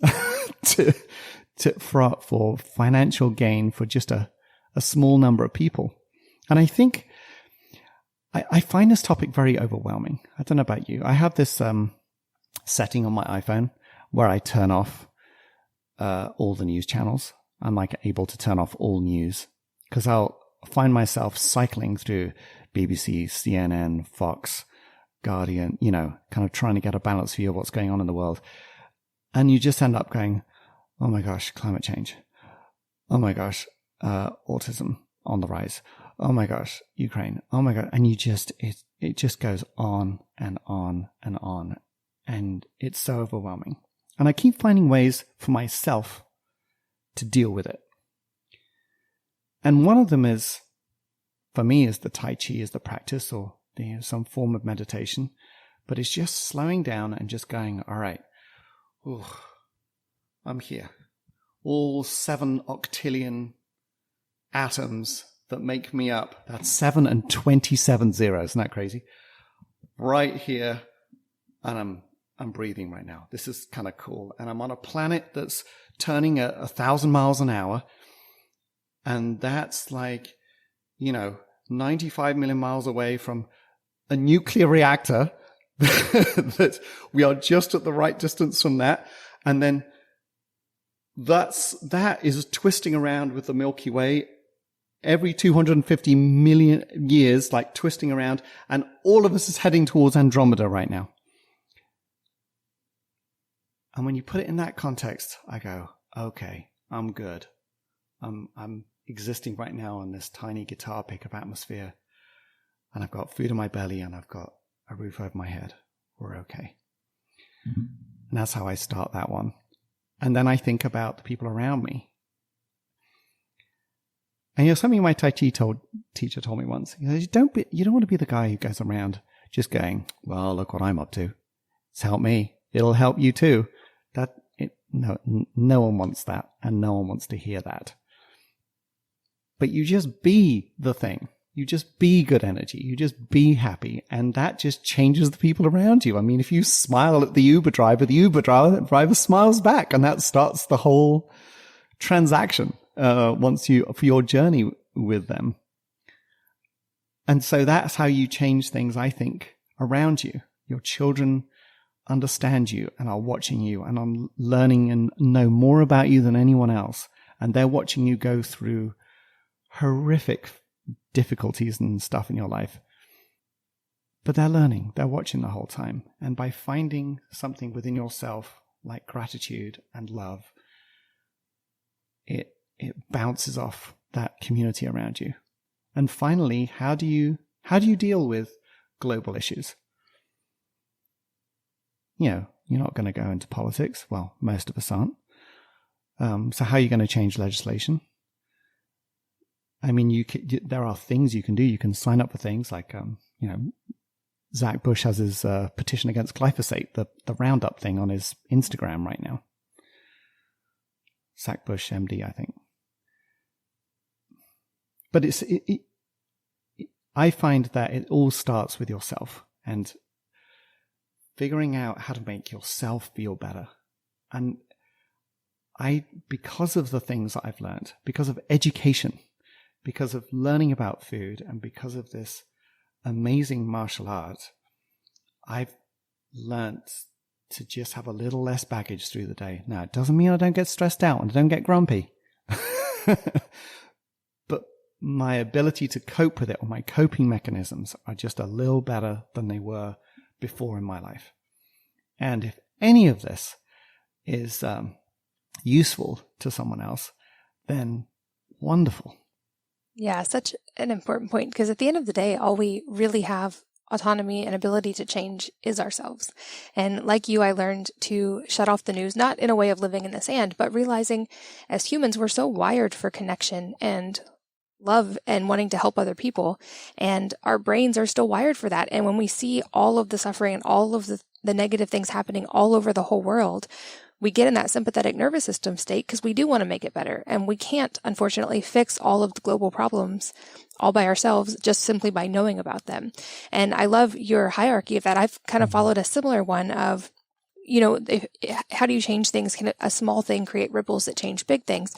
for financial gain for just a small number of people. And I think I find this topic very overwhelming. I don't know about you. I have this setting on my iPhone where I turn off all the news channels. I'm like able to turn off all news because I'll find myself cycling through BBC, CNN, Fox, Guardian, kind of trying to get a balanced view of what's going on in the world. And you just end up going, oh my gosh, climate change. Oh my gosh, autism on the rise. Oh my gosh, Ukraine. Oh my God. And it just goes on and on and on. And it's so overwhelming. And I keep finding ways for myself to deal with it. And one of them is, for me, is the Tai Chi is the practice or some form of meditation. But it's just slowing down and just going, all right, I'm here. All 7 octillion atoms that make me up. That's 7 and 27 zeros. Isn't that crazy? Right here. And I'm breathing right now. This is kind of cool. And I'm on a planet that's turning at 1,000 miles an hour. And that's like, 95 million miles away from a nuclear reactor that we are just at the right distance from that. And then that is twisting around with the Milky Way every 250 million years, like twisting around. And all of us is heading towards Andromeda right now. And when you put it in that context, I go, okay, I'm good. I'm existing right now on this tiny guitar pick of atmosphere. And I've got food in my belly and I've got a roof over my head. We're okay. Mm-hmm. And that's how I start that one. And then I think about the people around me. And something my Tai Chi teacher told me once. He says, you don't want to be the guy who goes around just going, well, look what I'm up to. It's helped me. It'll help you too. No one wants that, and no one wants to hear that. But you just be the thing. You just be good energy. You just be happy. And that just changes the people around you. I mean, if you smile at the Uber driver smiles back, and that starts the whole transaction for your journey with them. And so that's how you change things, I think, around you. Your children understand you and are watching you and are learning and know more about you than anyone else. And they're watching you go through horrific difficulties and stuff in your life. But they're learning. They're watching the whole time. And by finding something within yourself like gratitude and love, it bounces off that community around you. And finally, how do you deal with global issues? You're not going to go into politics. Well, most of us aren't. So how are you going to change legislation? I mean, there are things you can do. You can sign up for things like, Zach Bush has his petition against glyphosate, the Roundup thing on his Instagram right now. Zach Bush, MD, I think. But I find that it all starts with yourself and figuring out how to make yourself feel better. And because of the things that I've learned, because of education, because of learning about food, and because of this amazing martial art, I've learned to just have a little less baggage through the day. Now, it doesn't mean I don't get stressed out and I don't get grumpy. But my ability to cope with it, or my coping mechanisms, are just a little better than they were before in my life. And if any of this is useful to someone else, then wonderful. Yeah, such an important point, because at the end of the day, all we really have autonomy and ability to change is ourselves. And like you, I learned to shut off the news, not in a way of living in the sand, but realizing as humans, we're so wired for connection and love and wanting to help other people. And our brains are still wired for that. And when we see all of the suffering and all of the negative things happening all over the whole world, we get in that sympathetic nervous system state because we do want to make it better. And we can't, unfortunately, fix all of the global problems all by ourselves just simply by knowing about them. And I love your hierarchy of that. I've kind of followed a similar one of, how do you change things? Can a small thing create ripples that change big things?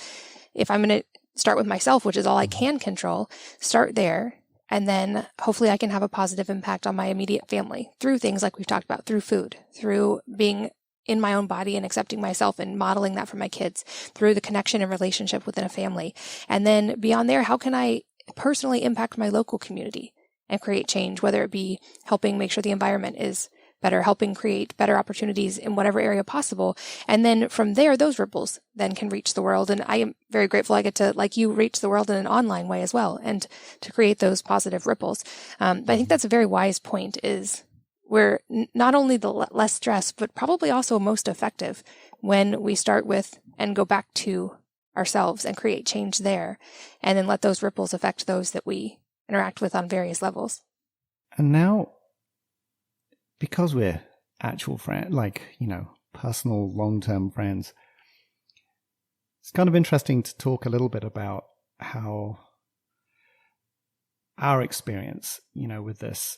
If I'm going to start with myself, which is all I can control, start there. And then hopefully I can have a positive impact on my immediate family through things like we've talked about, through food, through being in my own body and accepting myself and modeling that for my kids through the connection and relationship within a family. And then beyond there, how can I personally impact my local community and create change, whether it be helping make sure the environment is better, helping create better opportunities in whatever area possible. And then from there, those ripples then can reach the world. And I am very grateful I get to, like you, reach the world in an online way as well, and to create those positive ripples. But I think that's a very wise point, is we're not only the less stressed, but probably also most effective when we start with and go back to ourselves and create change there, and then let those ripples affect those that we interact with on various levels. And now, because we're actual friends, like, personal long-term friends, it's kind of interesting to talk a little bit about how our experience, with this,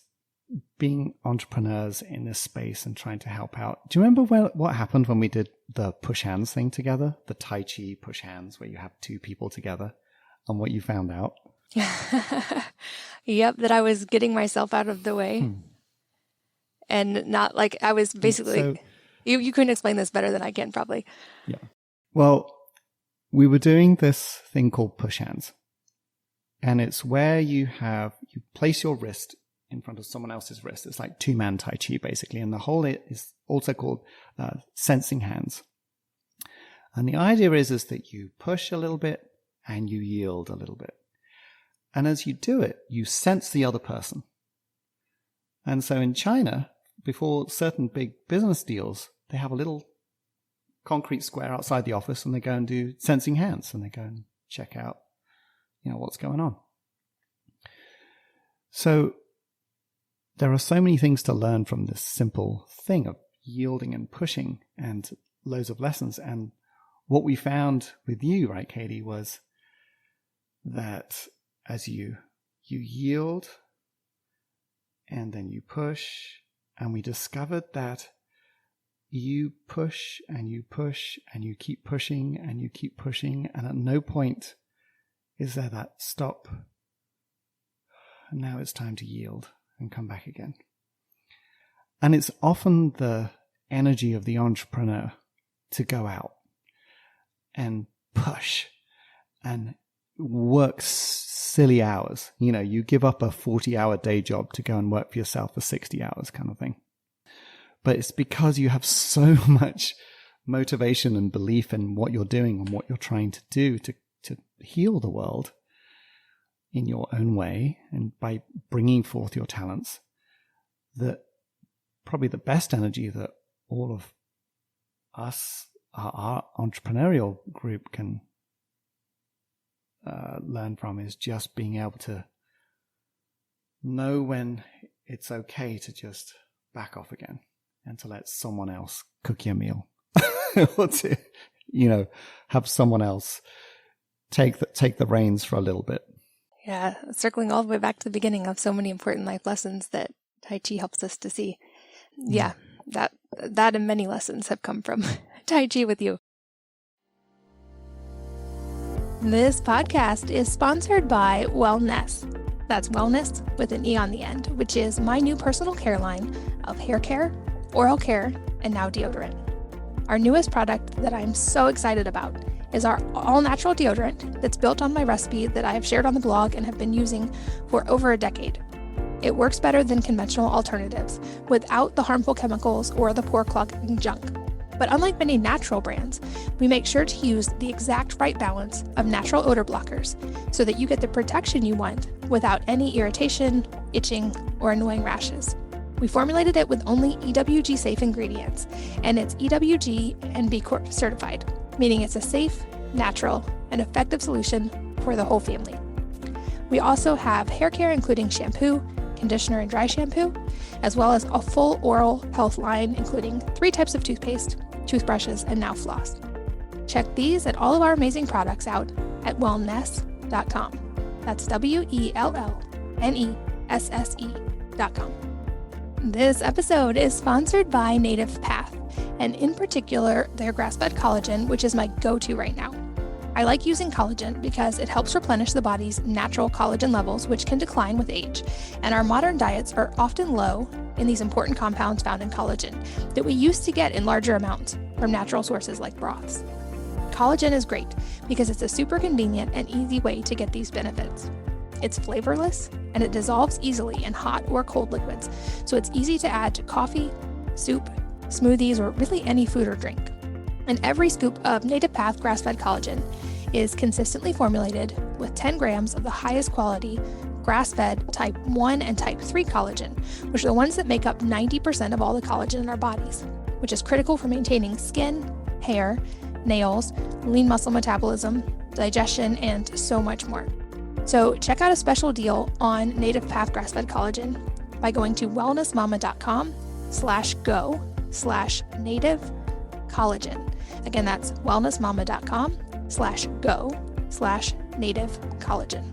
being entrepreneurs in this space and trying to help out. Do you remember what happened when we did the push hands thing together? The Tai Chi push hands, where you have two people together, and what you found out? Yep, that I was getting myself out of the way. And not like I was basically, you couldn't explain this better than I can probably. Yeah. Well, we were doing this thing called push hands. And it's where you place your wrist in front of someone else's wrist. It's like two-man Tai Chi, basically. And the whole is also called sensing hands. And the idea is that you push a little bit and you yield a little bit. And as you do it, you sense the other person. And so in China, before certain big business deals, they have a little concrete square outside the office, and they go and do sensing hands, and they go and check out, what's going on. So there are so many things to learn from this simple thing of yielding and pushing, and loads of lessons. And what we found with you, right, Katie, was that as you yield and then you push, and we discovered that you push and you push and you keep pushing and you keep pushing, and at no point is there that stop. And now it's time to yield and come back again. And it's often the energy of the entrepreneur to go out and push and work silly hours. You give up a 40-hour day job to go and work for yourself for 60 hours kind of thing. But it's because you have so much motivation and belief in what you're doing and what you're trying to do to heal the world in your own way, and by bringing forth your talents, that probably the best energy that all of us, our entrepreneurial group, can learn from is just being able to know when it's okay to just back off again and to let someone else cook your meal or to, have someone else take the reins for a little bit. Yeah, circling all the way back to the beginning of so many important life lessons that Tai Chi helps us to see. Yeah, that and many lessons have come from Tai Chi with you. This podcast is sponsored by Wellness. That's wellness with an E on the end, which is my new personal care line of hair care, oral care, and now deodorant. Our newest product that I'm so excited about is our all-natural deodorant that's built on my recipe that I have shared on the blog and have been using for over a decade. It works better than conventional alternatives without the harmful chemicals or the pore-clogging junk. But unlike many natural brands, we make sure to use the exact right balance of natural odor blockers so that you get the protection you want without any irritation, itching, or annoying rashes. We formulated it with only EWG safe ingredients, and it's EWG and B Corp certified, meaning it's a safe, natural, and effective solution for the whole family. We also have hair care including shampoo, conditioner, and dry shampoo, as well as a full oral health line including 3 types of toothpaste, toothbrushes, and now floss. Check these and all of our amazing products out at wellness.com. That's WELLNESSE.com. This episode is sponsored by Native Path, and in particular their grass-fed collagen, which is my go-to right now. I like using collagen because it helps replenish the body's natural collagen levels, which can decline with age. And our modern diets are often low in these important compounds found in collagen that we used to get in larger amounts from natural sources like broths. Collagen is great because it's a super convenient and easy way to get these benefits. It's flavorless and it dissolves easily in hot or cold liquids, so it's easy to add to coffee, soup, smoothies, or really any food or drink. And every scoop of Native Path grass-fed collagen is consistently formulated with 10 grams of the highest quality grass-fed type 1 and type 3 collagen, which are the ones that make up 90% of all the collagen in our bodies, which is critical for maintaining skin, hair, nails, lean muscle metabolism, digestion, and so much more. So check out a special deal on Native Path grass-fed collagen by going to wellnessmama.com/go/native collagen. Again, that's wellnessmama.com/go/native collagen.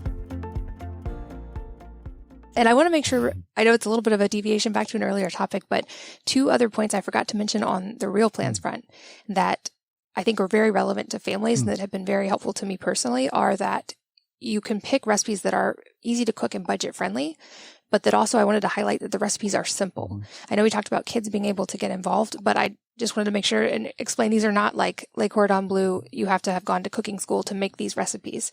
And I want to make sure, I know it's a little bit of a deviation back to an earlier topic, but 2 other points I forgot to mention on the Real Plans front that I think are very relevant to families and that have been very helpful to me personally are that you can pick recipes that are easy to cook and budget friendly, but that also I wanted to highlight that the recipes are simple. I know we talked about kids being able to get involved, but I just wanted to make sure and explain these are not like Le Cordon Bleu. You have to have gone to cooking school to make these recipes.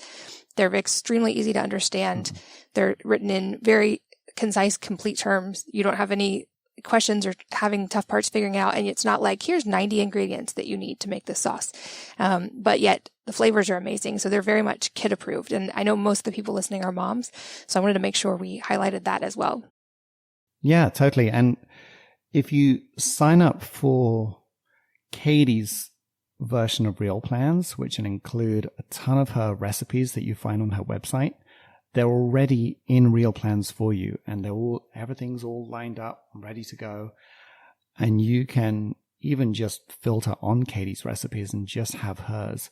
They're extremely easy to understand. They're written in very concise, complete terms. You don't have any questions or having tough parts figuring out. And it's not like, here's 90 ingredients that you need to make this sauce. But yet the flavors are amazing. So they're very much kid approved. And I know most of the people listening are moms. So I wanted to make sure we highlighted that as well. Yeah, totally. And if you sign up for Katie's version of Real Plans, which will include a ton of her recipes that you find on her website, they're already in Real Plans for you, and everything's all lined up and ready to go. And you can even just filter on Katie's recipes and just have hers.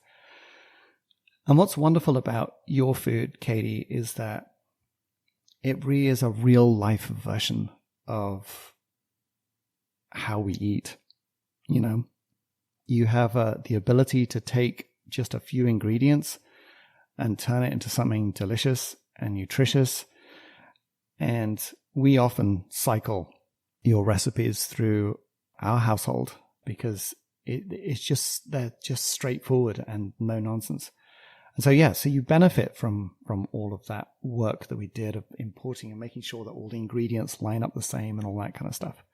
And what's wonderful about your food, Katie, is that it really is a real life version of how we eat. You know, you have the ability to take just a few ingredients and turn it into something delicious and nutritious. And we often cycle your recipes through our household because they're just straightforward and no nonsense. And so, so you benefit from all of that work that we did of importing and making sure that all the ingredients line up the same and all that kind of stuff.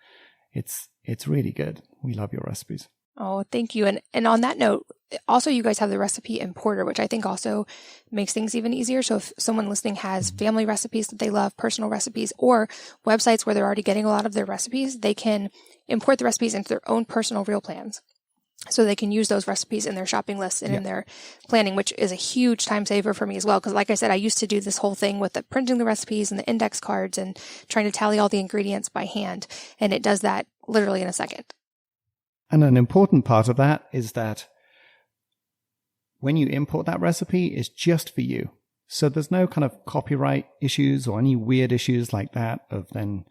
It's really good. We love your recipes. Oh, thank you. And on that note, also you guys have the recipe importer, which I think also makes things even easier. So if someone listening has family recipes that they love, personal recipes, or websites where they're already getting a lot of their recipes, they can import the recipes into their own personal Real Plans. So they can use those recipes in their shopping lists and in their planning, which is a huge time saver for me as well. Because like I said, I used to do this whole thing with the printing the recipes and the index cards and trying to tally all the ingredients by hand. And it does that literally in a second. And an important part of that is that when you import that recipe, it's just for you. So there's no kind of copyright issues or any weird issues like that of then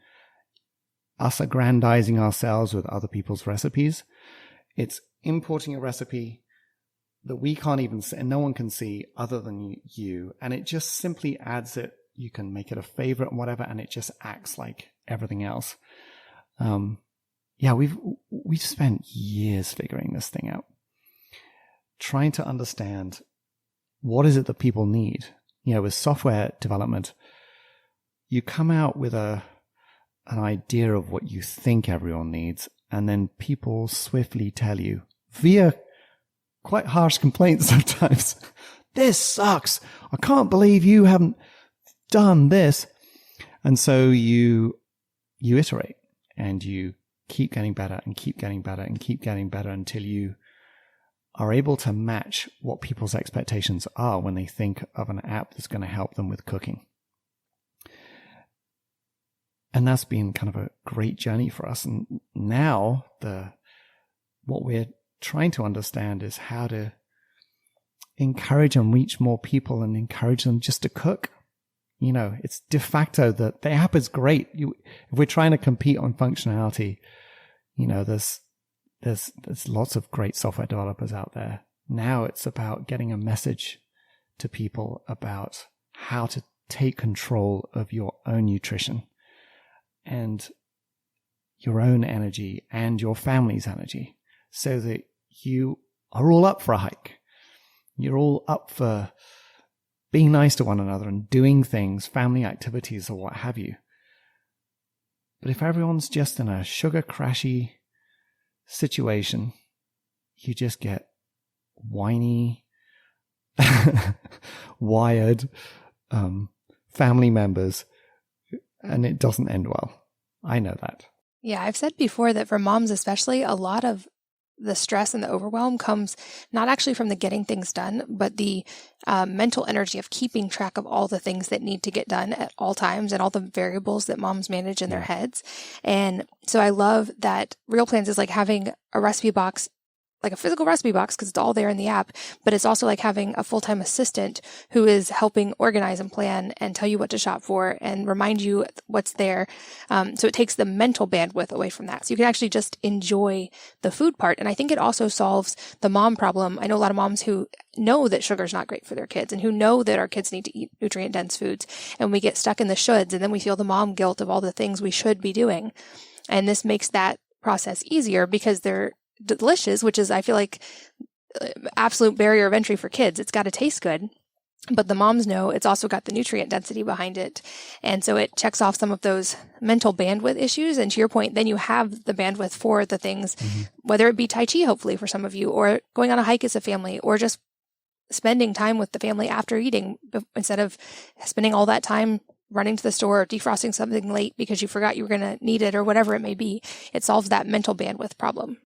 us aggrandizing ourselves with other people's recipes. It's importing a recipe that we can't even see and no one can see other than you. And it just simply adds it. You can make it a favorite and whatever, and it just acts like everything else. We've spent years figuring this thing out, trying to understand what is it that people need. You know, with software development, you come out with an idea of what you think everyone needs, and then people swiftly tell you via quite harsh complaints sometimes, this sucks. I can't believe you haven't done this. And so you iterate and you keep getting better and keep getting better and keep getting better until you are able to match what people's expectations are when they think of an app that's going to help them with cooking. And that's been kind of a great journey for us. And now what we're trying to understand is how to encourage and reach more people and encourage them just to cook. You know, it's de facto that the app is great. If we're trying to compete on functionality, you know, there's lots of great software developers out there Now it's about getting a message to people about how to take control of your own nutrition and your own energy and your family's energy, so that you are all up for a hike. You're all up for being nice to one another and doing things, family activities or what have you. But if everyone's just in a sugar crashy situation, you just get whiny, wired family members, and it doesn't end well. I know that. Yeah, I've said before that for moms especially, a lot of the stress and the overwhelm comes not actually from the getting things done, but the mental energy of keeping track of all the things that need to get done at all times and all the variables that moms manage in their heads. And so I love that Real Plans is like having a recipe box, like a physical recipe box, because it's all there in the app, but it's also like having a full-time assistant who is helping organize and plan and tell you what to shop for and remind you what's there. So it takes the mental bandwidth away from that. So you can actually just enjoy the food part. And I think it also solves the mom problem. I know a lot of moms who know that sugar is not great for their kids and who know that our kids need to eat nutrient-dense foods. And we get stuck in the shoulds, and then we feel the mom guilt of all the things we should be doing. And this makes that process easier because they're delicious, which is, I feel like, absolute barrier of entry for kids. It's got to taste good, but the moms know it's also got the nutrient density behind it. And so it checks off some of those mental bandwidth issues. And to your point, then you have the bandwidth for the things, whether it be Tai Chi, hopefully for some of you, or going on a hike as a family, or just spending time with the family after eating instead of spending all that time running to the store or defrosting something late because you forgot you were going to need it or whatever it may be. It solves that mental bandwidth problem.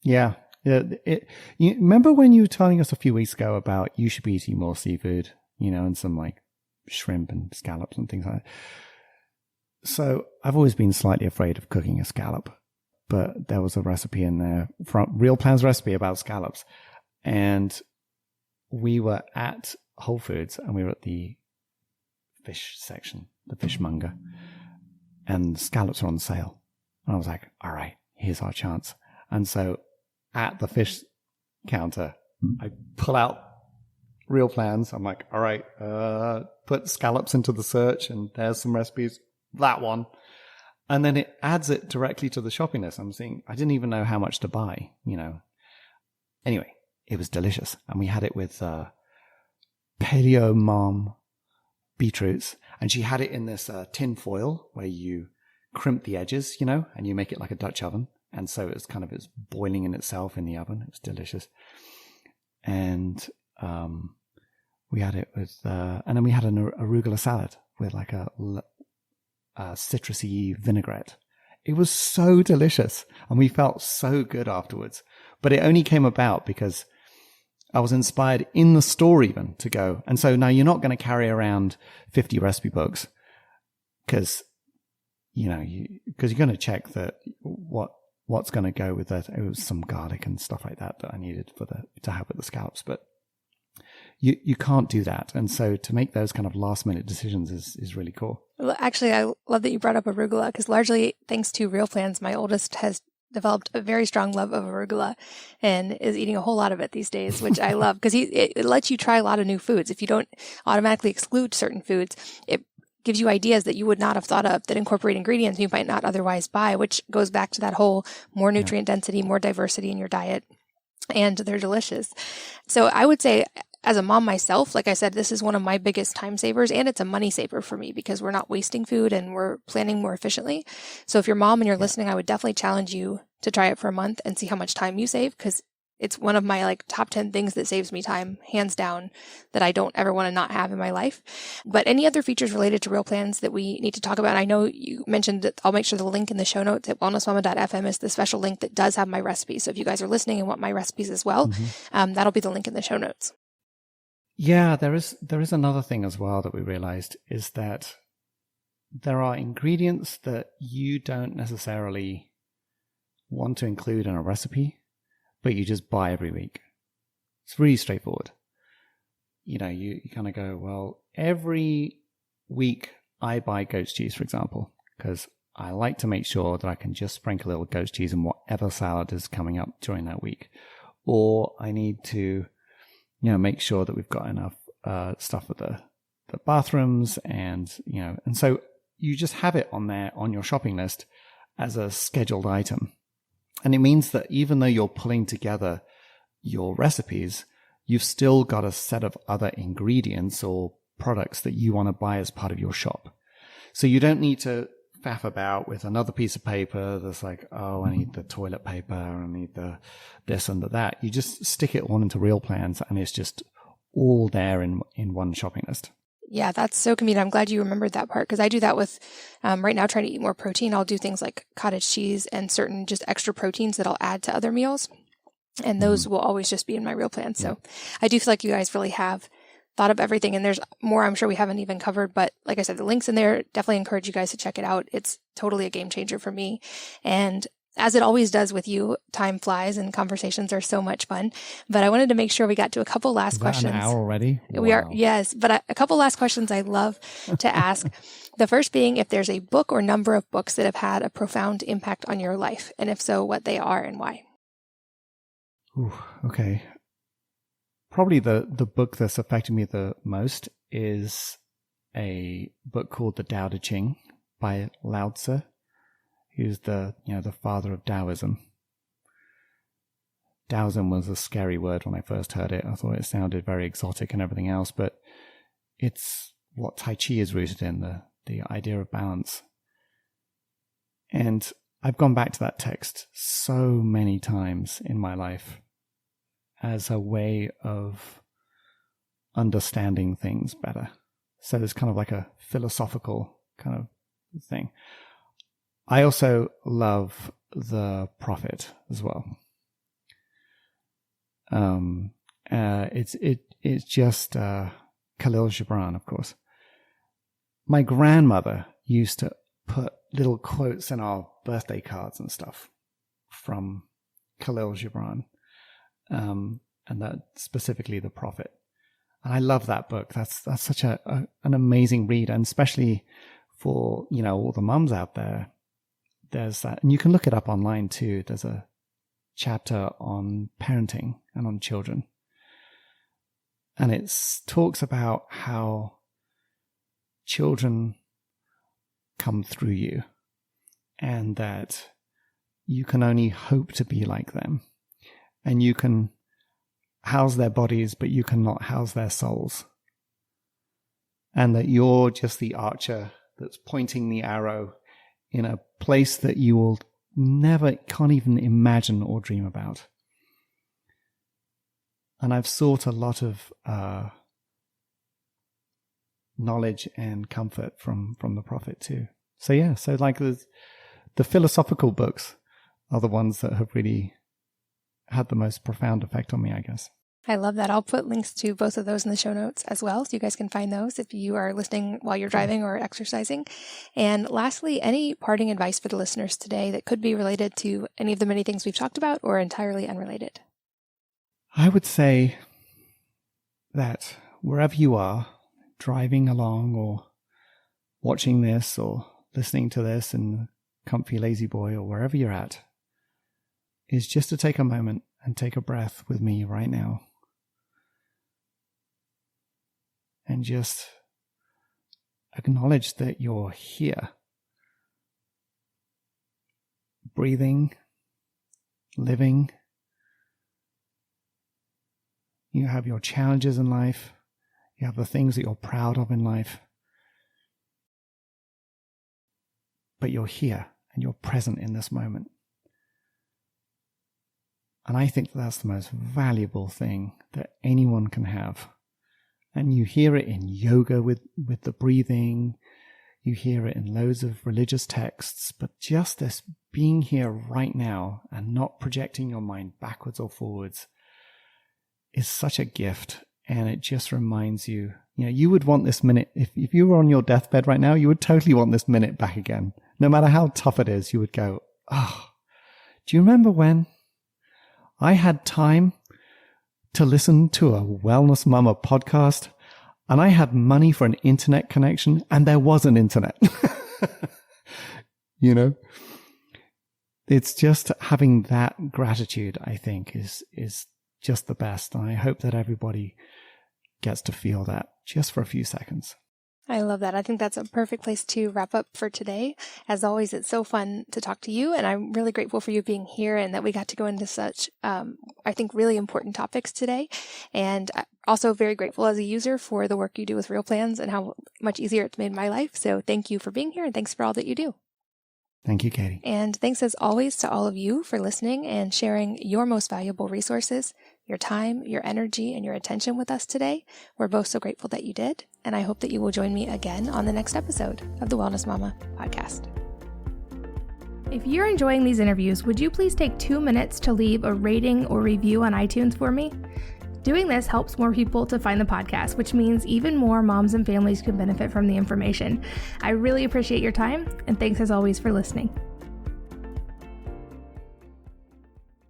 Yeah. You remember when you were telling us a few weeks ago about you should be eating more seafood, and some like shrimp and scallops and things like that. So I've always been slightly afraid of cooking a scallop, but there was a recipe in there from Real Plans recipe about scallops. And we were at Whole Foods and we were at the fish section, the fishmonger, and scallops were on sale. And I was like, all right, here's our chance. And so at the fish counter, I pull out Real Plans. I'm like, all right, put scallops into the search and there's some recipes, that one. And then it adds it directly to the shopping list. I'm seeing, I didn't even know how much to buy, Anyway, it was delicious. And we had it with Paleo Mom beetroots. And she had it in this tin foil where you crimp the edges, and you make it like a Dutch oven. And so it's boiling in itself in the oven. It was delicious. And we had it with, and then we had an arugula salad with like a citrusy vinaigrette. It was so delicious. And we felt so good afterwards. But it only came about because I was inspired in the store even to go. And so now you're not going to carry around 50 recipe books because, you're going to check that what's going to go with that. It was some garlic and stuff like that I needed to have with the scallops, but you can't do that. And so to make those kind of last minute decisions is really cool. Well, actually, I love that you brought up arugula because largely thanks to Real Plans, my oldest has developed a very strong love of arugula and is eating a whole lot of it these days, which I love because it lets you try a lot of new foods. If you don't automatically exclude certain foods, it gives you ideas that you would not have thought of that incorporate ingredients you might not otherwise buy, which goes back to that whole more nutrient density, more diversity in your diet, and they're delicious. So I would say as a mom myself, like I said, this is one of my biggest time savers and it's a money saver for me because we're not wasting food and we're planning more efficiently. So if you're mom and you're listening, I would definitely challenge you to try it for a month and see how much time you save because it's one of my top 10 things that saves me time, hands down, that I don't ever want to not have in my life. But any other features related to Real Plans that we need to talk about? I know you mentioned that I'll make sure the link in the show notes at wellnessmama.fm is the special link that does have my recipes. So if you guys are listening and want my recipes as well, that'll be the link in the show notes. Yeah, there is another thing as well that we realized is that there are ingredients that you don't necessarily want to include in a recipe, but you just buy every week. It's really straightforward. You kind of go, well, every week I buy goat's cheese, for example, because I like to make sure that I can just sprinkle a little goat's cheese in whatever salad is coming up during that week. or I need to, make sure that we've got enough stuff for the bathrooms, and so you just have it on there on your shopping list as a scheduled item. And it means that even though you're pulling together your recipes, you've still got a set of other ingredients or products that you want to buy as part of your shop. So you don't need to faff about with another piece of paper that's like, oh, I need the toilet paper, I need the this and the that. You just stick it all into real plans, and it's just all there in one shopping list. Yeah, that's so convenient. I'm glad you remembered that part, because I do that with right now trying to eat more protein. I'll do things like cottage cheese and certain just extra proteins that I'll add to other meals. And those will always just be in my real plan. So I do feel like you guys really have thought of everything. And there's more I'm sure we haven't even covered. But like I said, the link's in there. Definitely encourage you guys to check it out. It's totally a game changer for me. And as it always does with you, time flies and conversations are so much fun. But I wanted to make sure we got to a couple last questions. An hour already? We are, yes. But a couple last questions I love to ask. The first being if there's a book or number of books that have had a profound impact on your life. And if so, what they are and why. Ooh, okay. Probably the book that's affected me the most is a book called The Tao Te Ching by Lao Tzu, who's the father of Taoism. Taoism was a scary word when I first heard it. I thought it sounded very exotic and everything else, but it's what Tai Chi is rooted in, the idea of balance. And I've gone back to that text so many times in my life as a way of understanding things better. So there's kind of like a philosophical kind of thing. I also love The Prophet as well. It's just Khalil Gibran, of course. My grandmother used to put little quotes in our birthday cards and stuff from Khalil Gibran, and that specifically The Prophet. And I love that book. That's such an amazing read, and especially for all the mums out there. There's that, and you can look it up online too. There's a chapter on parenting and on children, and it talks about how children come through you, and that you can only hope to be like them, and you can house their bodies, but you cannot house their souls, and that you're just the archer that's pointing the arrow in a place that you will can't even imagine or dream about. And I've sought a lot of knowledge and comfort from the Prophet too. So yeah, so like the philosophical books are the ones that have really had the most profound effect on me, I guess. I love that. I'll put links to both of those in the show notes as well, so you guys can find those if you are listening while you're driving or exercising. And lastly, any parting advice for the listeners today that could be related to any of the many things we've talked about or entirely unrelated? I would say that wherever you are, driving along or watching this or listening to this in comfy lazy boy or wherever you're at, is just to take a moment and take a breath with me right now. And just acknowledge that you're here, breathing, living. You have your challenges in life. You have the things that you're proud of in life. But you're here and you're present in this moment. And I think that's the most valuable thing that anyone can have. And you hear it in yoga with the breathing. You hear it in loads of religious texts. But just this being here right now and not projecting your mind backwards or forwards is such a gift. And it just reminds you, you would want this minute. If you were on your deathbed right now, you would totally want this minute back again. No matter how tough it is, you would go, do you remember when I had time to listen to a Wellness Mama podcast, and I had money for an internet connection, and there was an internet? it's just having that gratitude, I think, is just the best. And I hope that everybody gets to feel that just for a few seconds. I love that. I think that's a perfect place to wrap up for today. As always, it's so fun to talk to you, and I'm really grateful for you being here and that we got to go into such, I think, really important topics today. And also very grateful as a user for the work you do with Real Plans and how much easier it's made my life. So thank you for being here, and thanks for all that you do. Thank you, Katie. And thanks as always to all of you for listening and sharing your most valuable resources, your time, your energy, and your attention with us today. We're both so grateful that you did, and I hope that you will join me again on the next episode of the Wellness Mama podcast. If you're enjoying these interviews, would you please take 2 minutes to leave a rating or review on iTunes for me? Doing this helps more people to find the podcast, which means even more moms and families can benefit from the information. I really appreciate your time, and thanks as always for listening.